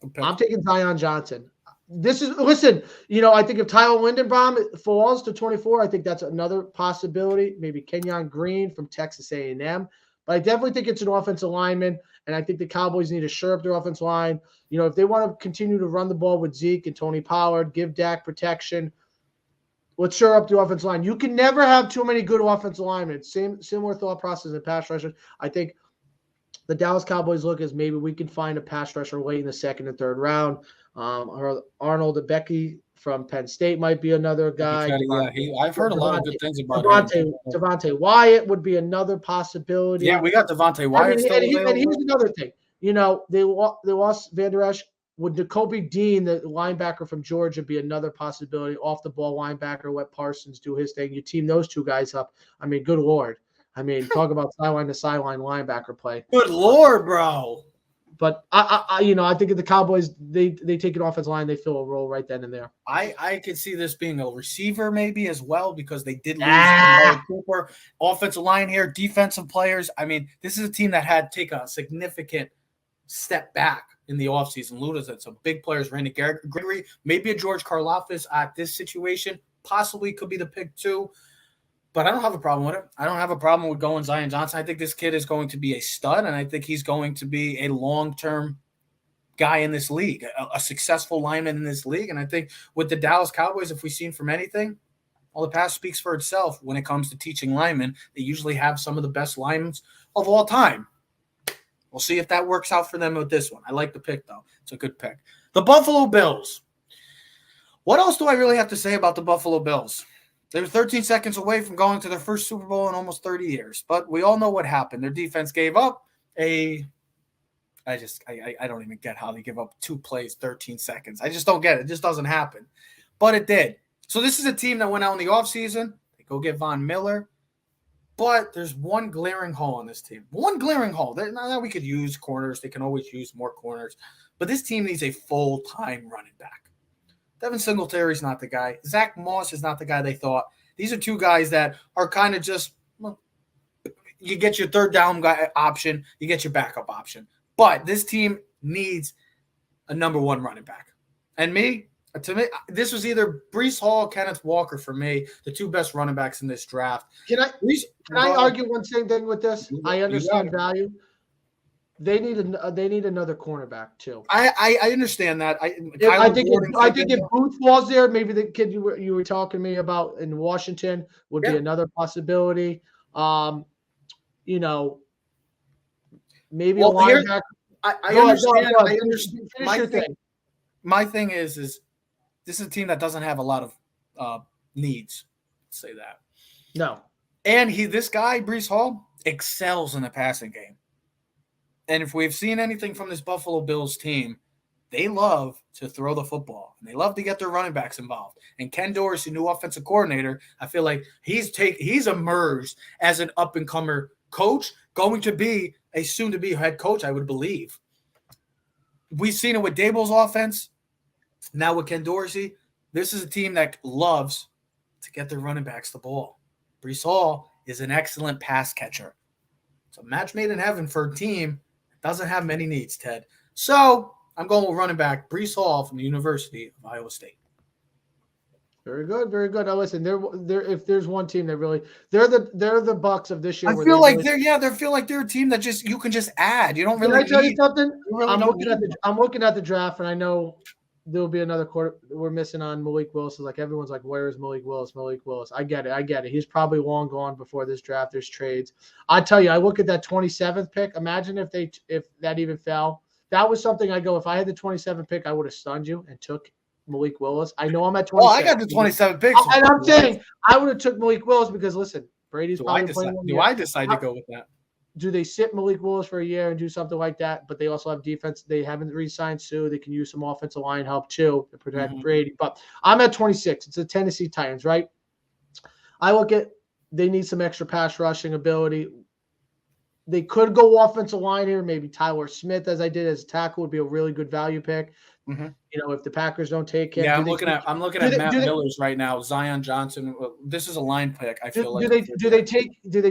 Okay. I'm taking Zion Johnson. Listen, I think if Tyler Linderbaum falls to 24, I think that's another possibility. Maybe Kenyon Green from Texas A&M. But I definitely think it's an offensive lineman, and I think the Cowboys need to shore up their offensive line. If they want to continue to run the ball with Zeke and Tony Pollard, give Dak protection, let's shore up the offensive line. You can never have too many good offensive linemen. Similar thought process in pass rushers. I think the Dallas Cowboys look as maybe we can find a pass rusher late in the second and third round. Arnold Becky from Penn State might be another guy. I've heard a lot of good things about him. Devontae Wyatt would be another possibility. Yeah, we got Devontae Wyatt still available. And here's another thing. They lost Van Der Esch. Would Jacoby Dean, the linebacker from Georgia, be another possibility? Off the ball linebacker, let Parsons do his thing. You team those two guys up. I mean, good Lord. I mean, talk about sideline to sideline linebacker play. Good Lord, bro. But I think if the Cowboys they take an offensive line, they fill a role right then and there. I could see this being a receiver maybe as well, because they did lose Cooper. Offensive line here, defensive players. I mean, this is a team that had to take a significant step back in the offseason. Luda's had some big players, Randy Gregory, maybe a George Karlaftis at this situation, possibly could be the pick too. But I don't have a problem with it. I don't have a problem with going Zion Johnson. I think this kid is going to be a stud, and I think he's going to be a long-term guy in this league, a successful lineman in this league. And I think with the Dallas Cowboys, if we've seen from anything, well, the past speaks for itself when it comes to teaching linemen. They usually have some of the best linemen of all time. We'll see if that works out for them with this one. I like the pick, though. It's a good pick. The Buffalo Bills. What else do I really have to say about the Buffalo Bills? They were 13 seconds away from going to their first Super Bowl in almost 30 years. But we all know what happened. Their defense gave up I don't even get how they give up 2 plays, 13 seconds. I just don't get it. It just doesn't happen. But it did. So this is a team that went out in the offseason. They go get Von Miller. But there's one glaring hole on this team. One glaring hole. Now we could use corners. They can always use more corners. But this team needs a full-time running back. Devin Singletary's not the guy. Zach Moss is not the guy they thought. These are two guys that are kind of just, you get your third down guy option, you get your backup option. But this team needs a number one running back. And to me, this was either Breece Hall, Kenneth Walker for me, the two best running backs in this draft. Can I argue one thing with this? I understand value. They need another cornerback too. I understand that. I think if Booth falls there, maybe the kid you were talking to me about in Washington would be another possibility. Maybe a linebacker. I understand. My thing is this is a team that doesn't have a lot of needs. Let's say that. No. And this guy, Breece Hall, excels in the passing game. And if we've seen anything from this Buffalo Bills team, they love to throw the football, and they love to get their running backs involved. And Ken Dorsey, new offensive coordinator, I feel like he's emerged as an up-and-comer coach, going to be a soon-to-be head coach, I would believe. We've seen it with Daboll's offense. Now with Ken Dorsey, this is a team that loves to get their running backs the ball. Breece Hall is an excellent pass catcher. It's a match made in heaven for a team that doesn't have many needs, Ted. So I'm going with running back Breece Hall from the University of Iowa State. Very good, very good. Now listen, they're if there's one team that really they're the Bucks of this year. I feel like they're a team that just you can just add. You don't really. Can I tell you something? I'm looking at the draft, and I know there'll be another quarter we're missing on Malik Willis. Like everyone's like, where is Malik Willis? Malik Willis. I get it. He's probably long gone before this draft. There's trades. I tell you, I look at that 27th pick. Imagine if that even fell. that was something I go, if I had the 27 pick, I would have stunned you and took Malik Willis. I know I'm at 27. Oh, I got the 27 picks. And I'm saying I would have took Malik Willis because, listen, Brady's probably playing 1 year. Do I decide to go with that? Do they sit Malik Willis for a year and do something like that? But they also have defense. They haven't re-signed Sue. They can use some offensive line help too to protect Brady. But I'm at 26. It's the Tennessee Titans, right? I look at they need some extra pass rushing ability. They could go offensive line here. Maybe Tyler Smith, as I did as a tackle, would be a really good value pick. If the Packers don't take him. Yeah, I'm looking at Matt Miller's right now. Zion Johnson. This is a line pick. I feel like. Do they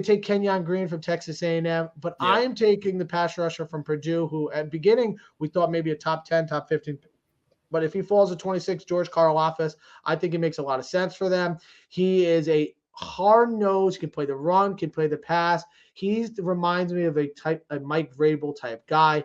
take Kenyon Green from Texas A&M? But yeah. I am taking the pass rusher from Purdue, who at beginning we thought maybe a top 10, top 15. But if he falls at 26, George Karlaftis, I think it makes a lot of sense for them. He is a hard nose, can play the run, can play the pass. He reminds me of a Mike Vrabel type guy.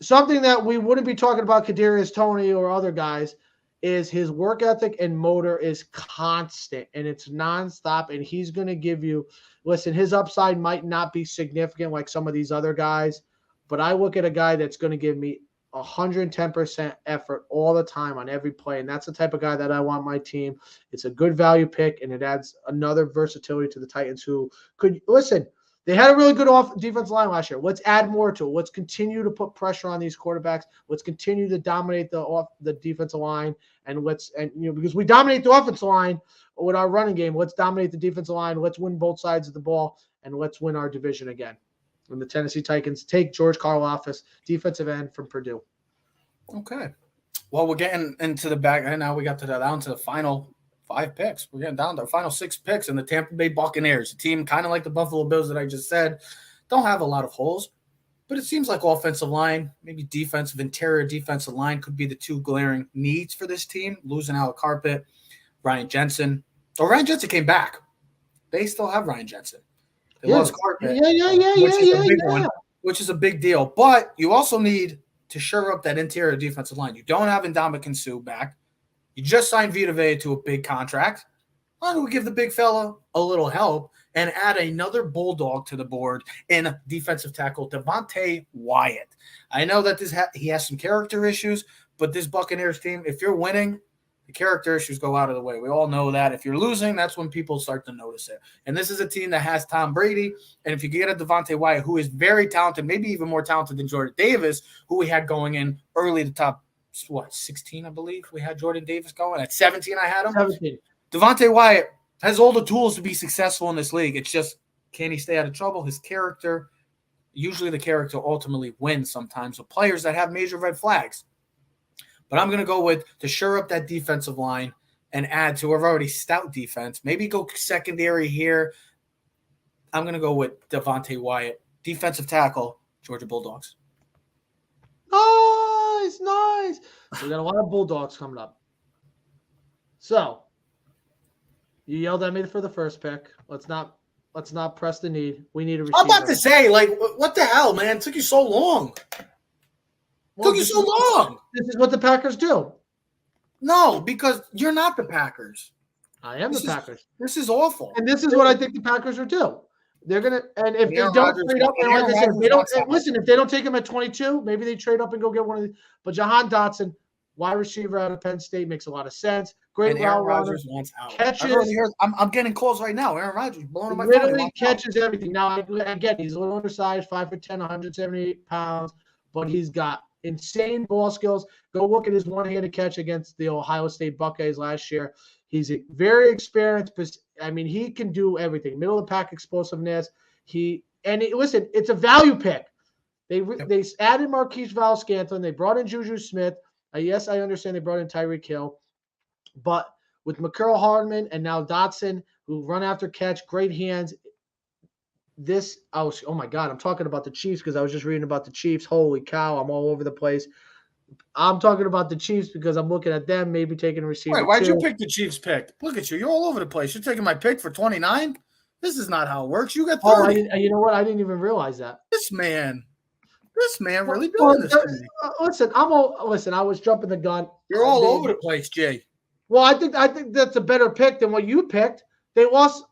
Something that we wouldn't be talking about Kadarius Toney or other guys is his work ethic and motor is constant and it's nonstop. And he's going to give you, listen, his upside might not be significant like some of these other guys, but I look at a guy that's going to give me 110% effort all the time on every play. And that's the type of guy that I want my team. It's a good value pick and it adds another versatility to the Titans who could listen. They had a really good defensive line last year. Let's add more to it. Let's continue to put pressure on these quarterbacks. Let's continue to dominate the defensive line, because we dominate the offensive line with our running game. Let's dominate the defensive line. Let's win both sides of the ball, and let's win our division again. And the Tennessee Titans take George Karlaftis, defensive end from Purdue. Okay. Well, we're getting into the back, and now we got down to the final 5 picks. We're getting down to our final 6 picks in the Tampa Bay Buccaneers, a team kind of like the Buffalo Bills that I just said, don't have a lot of holes, but it seems like offensive line, maybe interior defensive line could be the 2 glaring needs for this team. Losing Alec Carpet, Ryan Jensen. Oh, Ryan Jensen came back. They still have Ryan Jensen. They lost Carpet. Which is a big deal. But you also need to shore up that interior defensive line. You don't have Ndamukong Suh back. You just signed Vita Vea to a big contract. Why don't we give the big fella a little help and add another bulldog to the board in defensive tackle Devontae Wyatt? I know that he has some character issues, but this Buccaneers team, if you're winning, the character issues go out of the way. We all know that. If you're losing, that's when people start to notice it. And this is a team that has Tom Brady, and if you get a Devontae Wyatt, who is very talented, maybe even more talented than Jordan Davis, who we had going in early the top 16, I believe we had Jordan Davis going. At 17, I had him. 17. Devontae Wyatt has all the tools to be successful in this league. It's just, can he stay out of trouble? His character, usually the character ultimately wins sometimes with players that have major red flags. But I'm going to go to shore up that defensive line and add to our already stout defense. Maybe go secondary here. I'm going to go with Devontae Wyatt, defensive tackle, Georgia Bulldogs. Nice. We got a lot of Bulldogs coming up. So, you yelled at me for the first pick. Let's not press the need. We need a receiver. I'm about to say, what the hell, man? It took you so long. This is what the Packers do. No, because you're not the Packers. I am the Packers. This is awful. And this is what I think the Packers will do. They're gonna, and if they don't trade up, and like I said, if they don't take him at 22, maybe they trade up and go get one of these. But Jahan Dotson, wide receiver out of Penn State, makes a lot of sense. Great route runner. Catches. I'm getting calls right now. Aaron Rodgers blowing up my phone. Literally catches everything. Now again, he's a little undersized, 5'10", 178 pounds, but he's got insane ball skills. Go look at his one-handed catch against the Ohio State Buckeyes last year. He's very experienced, but he can do everything. Middle of the pack explosiveness. Listen, it's a value pick. They added Marquise Valdes-Scantling. They brought in Juju Smith. Yes, I understand they brought in Tyreek Hill, but with McCurl Hardman and now Dotson, who run after catch, great hands. Oh my God, I'm talking about the Chiefs because I was just reading about the Chiefs. Holy cow, I'm all over the place. I'm talking about the Chiefs because I'm looking at them maybe taking a receiver. Wait, why'd you pick the Chiefs pick? Look at you. You're all over the place. You're taking my pick for 29? This is not how it works. You got 30. You know what? I didn't even realize that. This man really doing this to me. Listen, I was jumping the gun. You're all over the place, Jay. Well, I think that's a better pick than what you picked. They lost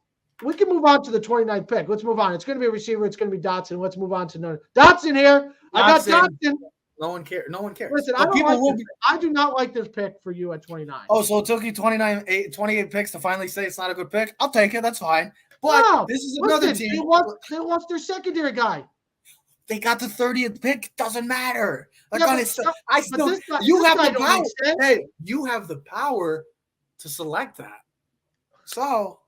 We can move on to the 29th pick. Let's move on. It's going to be a receiver. It's going to be Dotson. Let's move on to Dotson here. I got Dotson. No one cares. No one cares. Listen, I do not like this pick for you at 29. Oh, so it took you 28 picks to finally say it's not a good pick? I'll take it. That's fine. But this is another team. They lost their secondary guy. They got the 30th pick. Doesn't matter. You have the power. Hey, you have the power to select that. So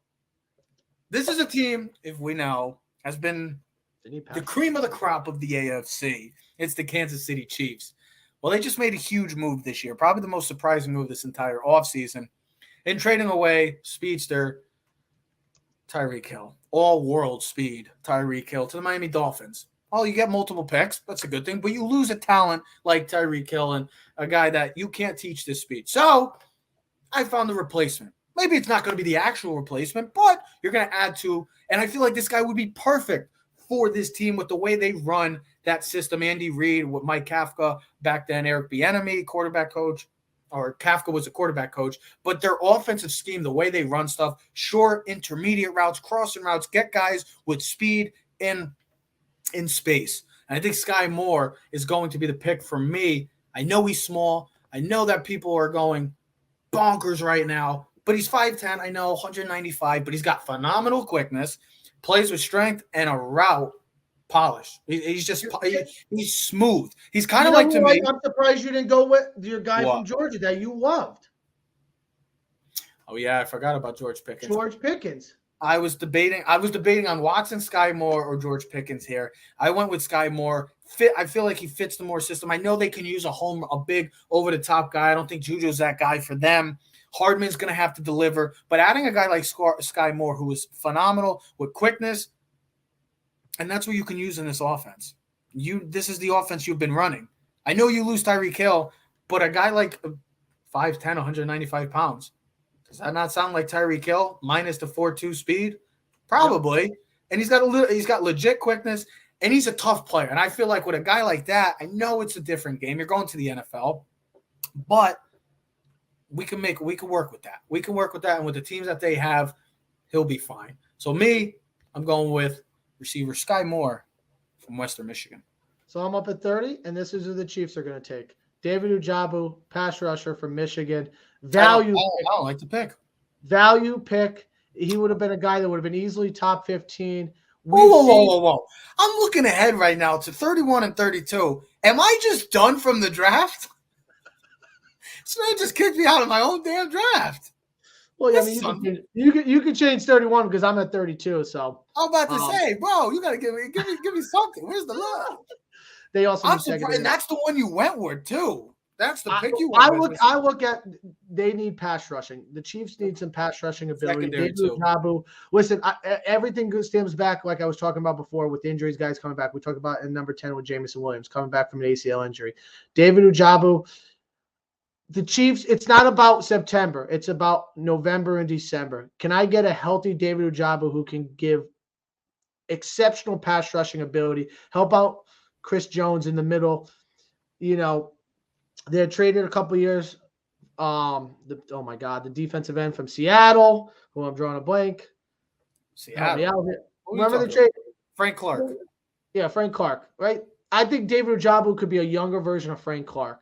this is a team, if we know, has been the cream of the crop of the AFC. It's the Kansas City Chiefs. Well, they just made a huge move this year, probably the most surprising move this entire offseason, in trading away speedster Tyreek Hill, all-world speed Tyreek Hill to the Miami Dolphins. Well, you get multiple picks. That's a good thing. But you lose a talent like Tyreek Hill and a guy that you can't teach this speed. So I found the replacement. Maybe it's not going to be the actual replacement, but you're going to add to. And I feel like this guy would be perfect for this team with the way they run that system. Andy Reid with Mike Kafka back then, Eric Bieniemy, quarterback coach, or Kafka was a quarterback coach. But their offensive scheme, the way they run stuff, short, intermediate routes, crossing routes, get guys with speed in space. And I think Sky Moore is going to be the pick for me. I know he's small. I know that people are going bonkers right now, but he's 5'10", I know, 195, but he's got phenomenal quickness, plays with strength, and a route polish. He's smooth. He's kind of like to me. I'm surprised you didn't go with your guy from Georgia that you loved. Oh, yeah, I forgot about George Pickens. George Pickens. I was debating on Watson, Sky Moore, or George Pickens here. I went with Sky Moore. I feel like he fits the Moore system. I know they can use a big over-the-top guy. I don't think Juju's that guy for them. Hardman's going to have to deliver. But adding a guy like Sky Moore, who is phenomenal with quickness, and that's what you can use in this offense. This is the offense you've been running. I know you lose Tyreek Hill, but a guy like 5'10", 195 pounds, does that not sound like Tyreek Hill minus the 4.2 speed? Probably. And he's got legit quickness, and he's a tough player. And I feel like with a guy like that, I know it's a different game. You're going to the NFL, but we can work with that. We can work with that, and with the teams that they have, he'll be fine. So I'm going with receiver Sky Moore from Western Michigan. So I'm up at 30, and this is who the Chiefs are going to take. David Njoku, pass rusher from Michigan. Value. I don't like the pick. Value pick. He would have been a guy that would have been easily top 15. Whoa. I'm looking ahead right now to 31 and 32. Am I just done from the draft? This man just kicked me out of my own damn draft. Well, yeah, I mean, you could change 31 because I'm at 32. So I'm about to say, bro, you gotta give me something. Where's the love? They also I'm surprised, and that's the one you went with too. That's the pick you went with. I look at they need pass rushing. The Chiefs need some pass rushing ability. Listen, everything stems back like I was talking about before with injuries, guys coming back. We talked about in number 10 with Jamison Williams coming back from an ACL injury. David Njoku. The Chiefs, it's not about September. It's about November and December. Can I get a healthy David Njoku who can give exceptional pass rushing ability, help out Chris Jones in the middle? You know, they traded a couple years. The defensive end from Seattle, who I'm drawing a blank. Seattle. Remember the trade? Frank Clark. Yeah, Frank Clark, right? I think David Njoku could be a younger version of Frank Clark.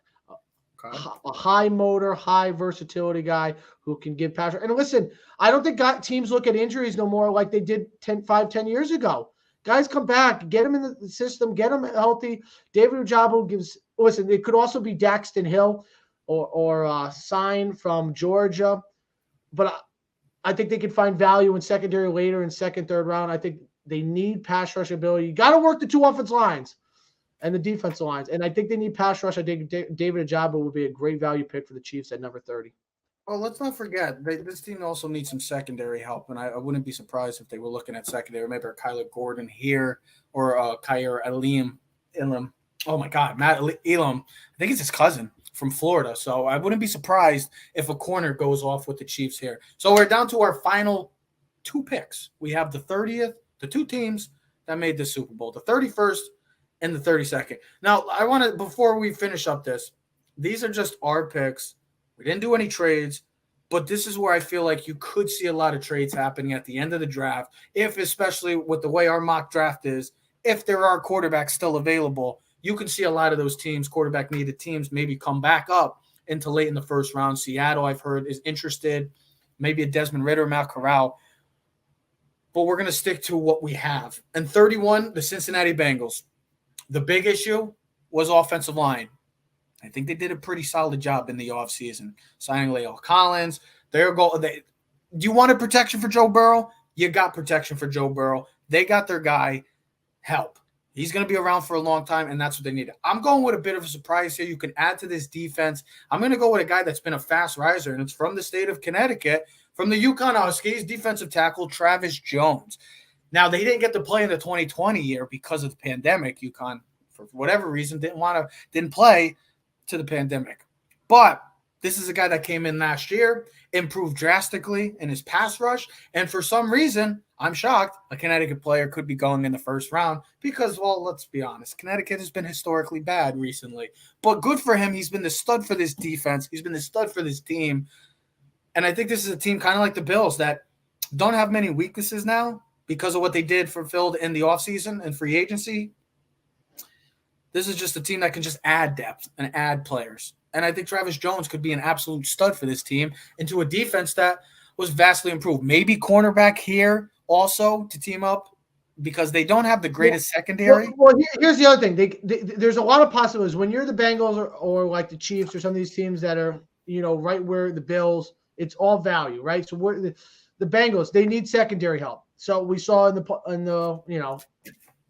A high motor, high versatility guy who can give pass. And listen, I don't think teams look at injuries no more like they did 10 years ago. Guys come back, get them in the system, get them healthy. David Njoku gives. Listen, it could also be Daxton Hill or Sign from Georgia, but I think they could find value in secondary later in second, third round. I think they need pass rush ability. You got to work the two offensive lines and the defensive lines. And I think they need pass rush. I think David Njoku would be a great value pick for the Chiefs at number 30. Well, let's not forget, this team also needs some secondary help, and I wouldn't be surprised if they were looking at secondary, maybe a Kyler Gordon here or Kyer Elam. Oh, my God, Matt Elam. I think it's his cousin from Florida. So I wouldn't be surprised if a corner goes off with the Chiefs here. So we're down to our final two picks. We have the 30th, the two teams that made the Super Bowl, the 31st and the 32nd. Now, I want to, before we finish up this, these are just our picks. We didn't do any trades, But this is where I feel like you could see a lot of trades happening at the end of the draft, if especially with the way our mock draft is, if there are quarterbacks still available, you can see a lot of those teams, quarterback-needed teams, maybe come back up into late in the first round. Seattle, I've heard, is interested. Maybe a Desmond Ridder, Matt Corral. But we're going to stick to what we have. And 31, the Cincinnati Bengals. The big issue was offensive line. I think they did a pretty solid job in the offseason, signing La'el Collins. Do you wanted protection for Joe Burrow? You got protection for Joe Burrow. They got their guy. Help. He's going to be around for a long time, and that's what they need. I'm going with a bit of a surprise here. You can add to this defense. I'm going to go with a guy that's been a fast riser, and it's from the state of Connecticut, from the UConn Huskies, defensive tackle Travis Jones. Now, they didn't get to play in the 2020 year because of the pandemic. UConn, for whatever reason, didn't play to the pandemic. But this is a guy that came in last year, improved drastically in his pass rush, and for some reason, I'm shocked, a Connecticut player could be going in the first round because, well, let's be honest, Connecticut has been historically bad recently. But good for him. He's been the stud for this defense. He's been the stud for this team. And I think this is a team kind of like the Bills that don't have many weaknesses now because of what they did for filled in the offseason and free agency. This is just a team that can just add depth and add players. And I think Travis Jones could be an absolute stud for this team into a defense that was vastly improved. Maybe cornerback here also to team up because they don't have the greatest secondary. Well, here's the other thing. There's a lot of possibilities. When you're the Bengals or like the Chiefs or some of these teams that are, right where the Bills, it's all value, right? So the Bengals, they need secondary help. So we saw in the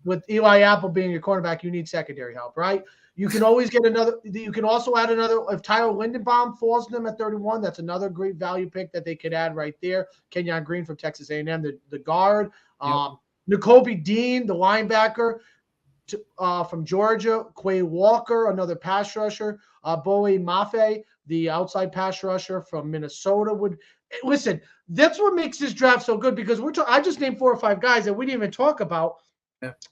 with Eli Apple being your cornerback, you need secondary help, right? You can always get another. You can also add another. If Tyler Lindenbaum falls to them at 31, that's another great value pick that they could add right there. Kenyon Green from Texas A&M, the guard. Nakobe Dean, the linebacker from Georgia. Quay Walker, another pass rusher. Bowie Mafe, the outside pass rusher from Minnesota. Listen, that's what makes this draft so good because I just named 4 or 5 guys that we didn't even talk about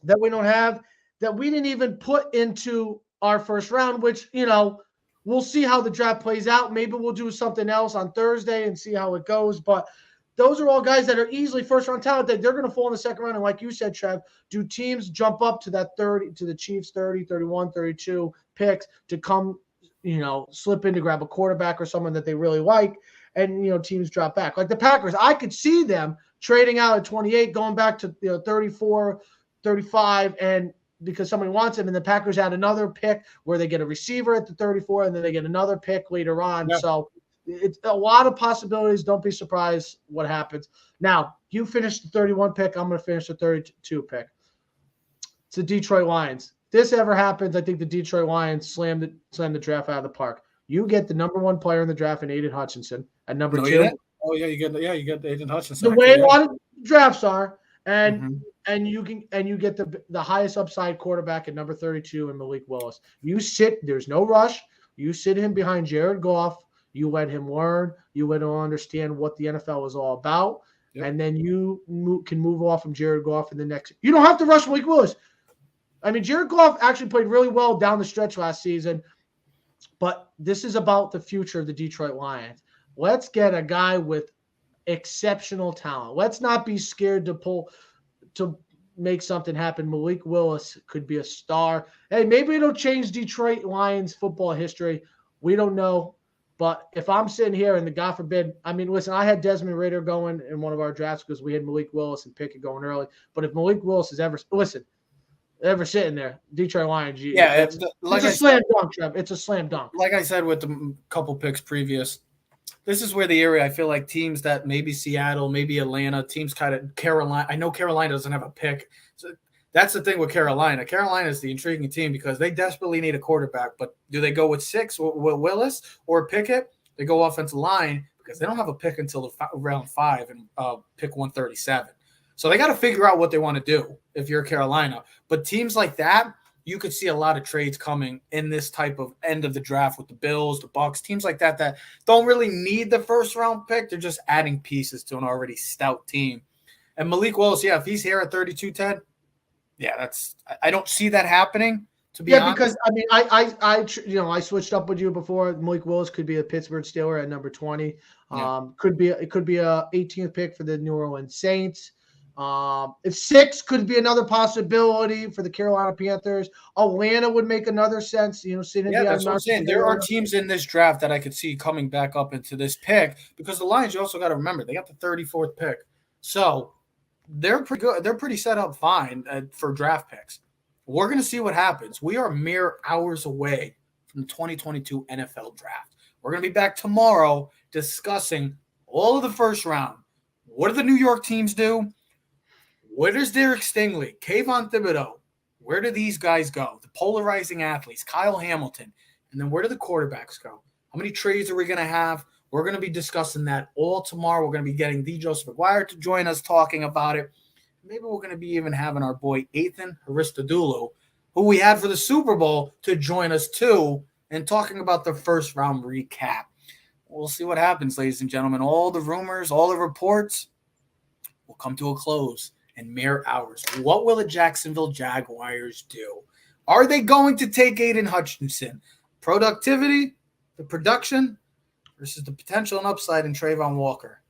that we don't have, that we didn't even put into our first round, which, we'll see how the draft plays out. Maybe we'll do something else on Thursday and see how it goes. But those are all guys that are easily first-round talent that they're going to fall in the second round. And like you said, Trev, do teams jump up to that 30, to the Chiefs 30, 31, 32 picks to come, slip in to grab a quarterback or someone that they really like, and, teams drop back. Like the Packers, I could see them trading out at 28, going back to 34, 35, and because somebody wants him, and the Packers add another pick where they get a receiver at the 34, and then they get another pick later on. Yeah. So it's a lot of possibilities. Don't be surprised what happens. Now, you finished the 31 pick. I'm going to finish the 32 pick. It's the Detroit Lions. If this ever happens, I think the Detroit Lions slam the draft out of the park. You get the number 1 player in the draft in Aidan Hutchinson. At number 2. Oh, yeah, you get Aidan Hutchinson. The way a lot of drafts are. And you get the highest upside quarterback at number 32 in Malik Willis. There's no rush. You sit him behind Jared Goff. You let him learn. You let him understand what the NFL is all about. Yep. And then you can move off from Jared Goff in the next. You don't have to rush Malik Willis. I mean, Jared Goff actually played really well down the stretch last season. But this is about the future of the Detroit Lions. Let's get a guy with exceptional talent. Let's not be scared to make something happen. Malik Willis could be a star. Hey, maybe it'll change Detroit Lions football history. We don't know. But if I'm sitting here and God forbid, listen, I had Desmond Ridder going in one of our drafts because we had Malik Willis and Pickett going early. But if Malik Willis is ever sitting there, Detroit Lions, it's a slam dunk, Trev. It's a slam dunk. Like I said with the couple picks previous, this is where the area I feel like teams that maybe Seattle, maybe Atlanta, teams kind of Carolina. I know Carolina doesn't have a pick. So that's the thing with Carolina. Carolina is the intriguing team because they desperately need a quarterback. But do they go with 6 with Willis or Pickett? They go offensive line because they don't have a pick until round 5 and pick 137. So they got to figure out what they want to do if you're Carolina. But teams like that, you could see a lot of trades coming in this type of end of the draft with the Bills, the Bucs, teams like that don't really need the first round pick. They're just adding pieces to an already stout team. And Malik Willis, if he's here at 32, Ted, I don't see that happening. to be honest. Because I mean, I switched up with you before. Malik Willis could be a Pittsburgh Steeler at number 20. Could be a 18th pick for the New Orleans Saints. If 6 could be another possibility for the Carolina Panthers. Atlanta would make another sense. That's what I'm saying. There are teams in this draft that I could see coming back up into this pick because the Lions. You also got to remember they got the 34th pick, so they're pretty good. They're pretty set up fine for draft picks. We're going to see what happens. We are mere hours away from the 2022 NFL draft. We're going to be back tomorrow discussing all of the first round. What do the New York teams do? Where does Derek Stingley, Kayvon Thibodeau, where do these guys go? The polarizing athletes, Kyle Hamilton. And then where do the quarterbacks go? How many trades are we going to have? We're going to be discussing that all tomorrow. We're going to be getting the Joseph McGuire to join us talking about it. Maybe we're going to be even having our boy Aidan Hutchinson, who we had for the Super Bowl, to join us too and talking about the first round recap. We'll see what happens, ladies and gentlemen. All the rumors, all the reports will come to a close in mere hours. What will the Jacksonville Jaguars do? Are they going to take Aidan Hutchinson? Productivity, the production, versus the potential and upside in Trayvon Walker.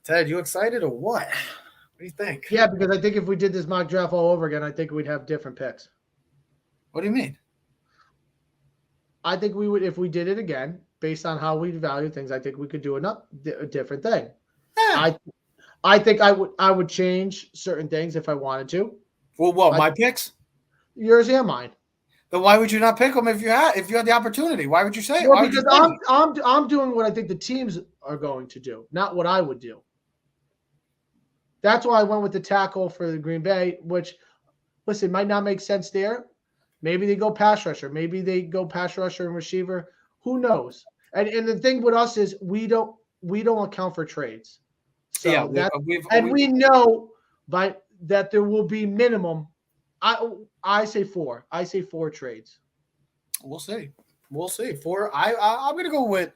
Ted, you excited or what? What do you think? Yeah, because I think if we did this mock draft all over again, I think we'd have different picks. What do you mean? I think we would, if we did it again, based on how we value things, I think we could do a different thing. Yeah. I think I would change certain things if I wanted to. Well, what, my picks? Yours and mine. Then why would you not pick them if you had the opportunity? Why would you say it? Well, because I'm doing what I think the teams are going to do, not what I would do. That's why I went with the tackle for the Green Bay, which, listen, might not make sense there. Maybe they go pass rusher. Maybe they go pass rusher and receiver. Who knows? And the thing with us is we don't account for trades. So yeah, we know that there will be minimum. I say 4. I say 4 trades. We'll see. 4. I'm gonna go with.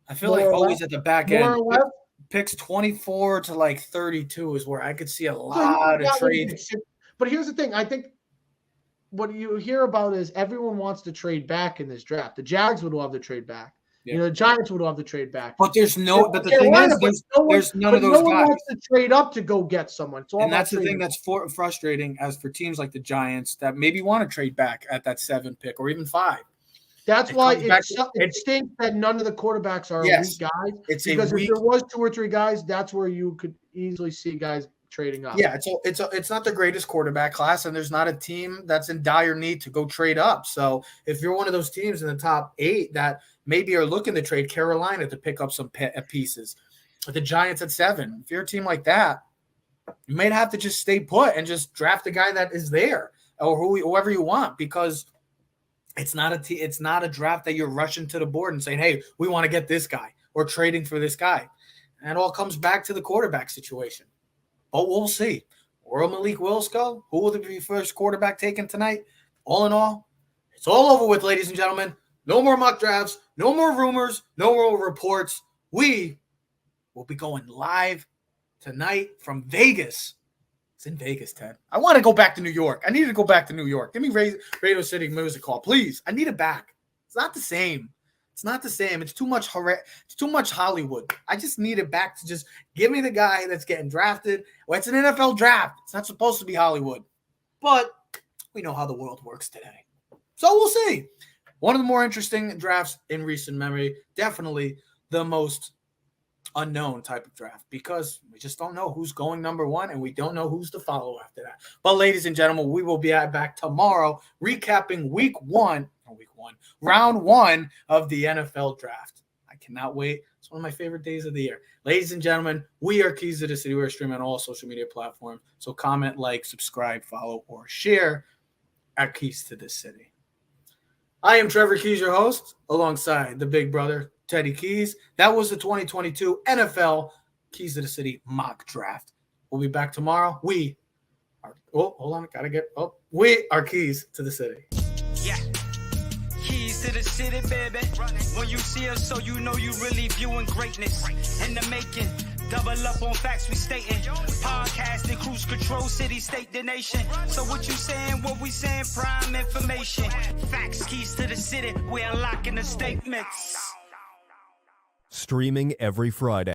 I feel like always at the back end. Picks 24 to like 32 is where I could see a lot of trades. But here's the thing. I think what you hear about is everyone wants to trade back in this draft. The Jags would love to trade back. Yeah. The Giants would love to trade back. But there's no. But the thing is, there's none of those guys. No one wants to trade up to go get someone. And that's the thing that's frustrating as for teams like the Giants that maybe want to trade back at that 7 pick or even 5. That's why it stinks that none of the quarterbacks are elite guys. Because if there was 2 or 3 guys, that's where you could easily see guys trading up. Yeah, it's not the greatest quarterback class, and there's not a team that's in dire need to go trade up. So if you're one of those teams in the top 8 that maybe are looking to trade Carolina to pick up some pieces, with the Giants at 7, if you're a team like that, you might have to just stay put and just draft the guy that is there or whoever you want, because it's not a draft that you're rushing to the board and saying, hey, we want to get this guy or trading for this guy. And it all comes back to the quarterback situation. But we'll see. Where will Malik Willis go? Who will be the first quarterback taken tonight? All in all, it's all over with, ladies and gentlemen. No more mock drafts, no more rumors, no more reports. We will be going live tonight from Vegas. It's in Vegas, Ted. I want to go back to New York. I need to go back to New York. Give me Radio City Music Hall, please. I need it back. It's not the same. It's too much. It's too much Hollywood. I just need it back to just give me the guy that's getting drafted. Well, it's an NFL draft. It's not supposed to be Hollywood, but we know how the world works today. So we'll see. One of the more interesting drafts in recent memory. Definitely the most unknown type of draft because we just don't know who's going number 1 and we don't know who's to follow after that. But ladies and gentlemen, we will be back tomorrow recapping round 1 of the NFL draft. I cannot wait. It's one of my favorite days of the year. Ladies and gentlemen, we are Keys to the City. We're streaming on all social media platforms. So comment, like, subscribe, follow, or share at Keys to the City. I am Trevor Keyes, your host, alongside the big brother, Teddy Keyes. That was the 2022 NFL Keys to the City mock draft. We'll be back tomorrow. We are Keys to the City. Yeah. Keys to the city, baby. When you see us, so you know you really viewing greatness in the making. Double up on facts we stating. Podcasting, cruise control, city, state, the nation. So what you saying, what we saying, prime information. Facts, keys to the city, we're unlocking the statements. Streaming every Friday.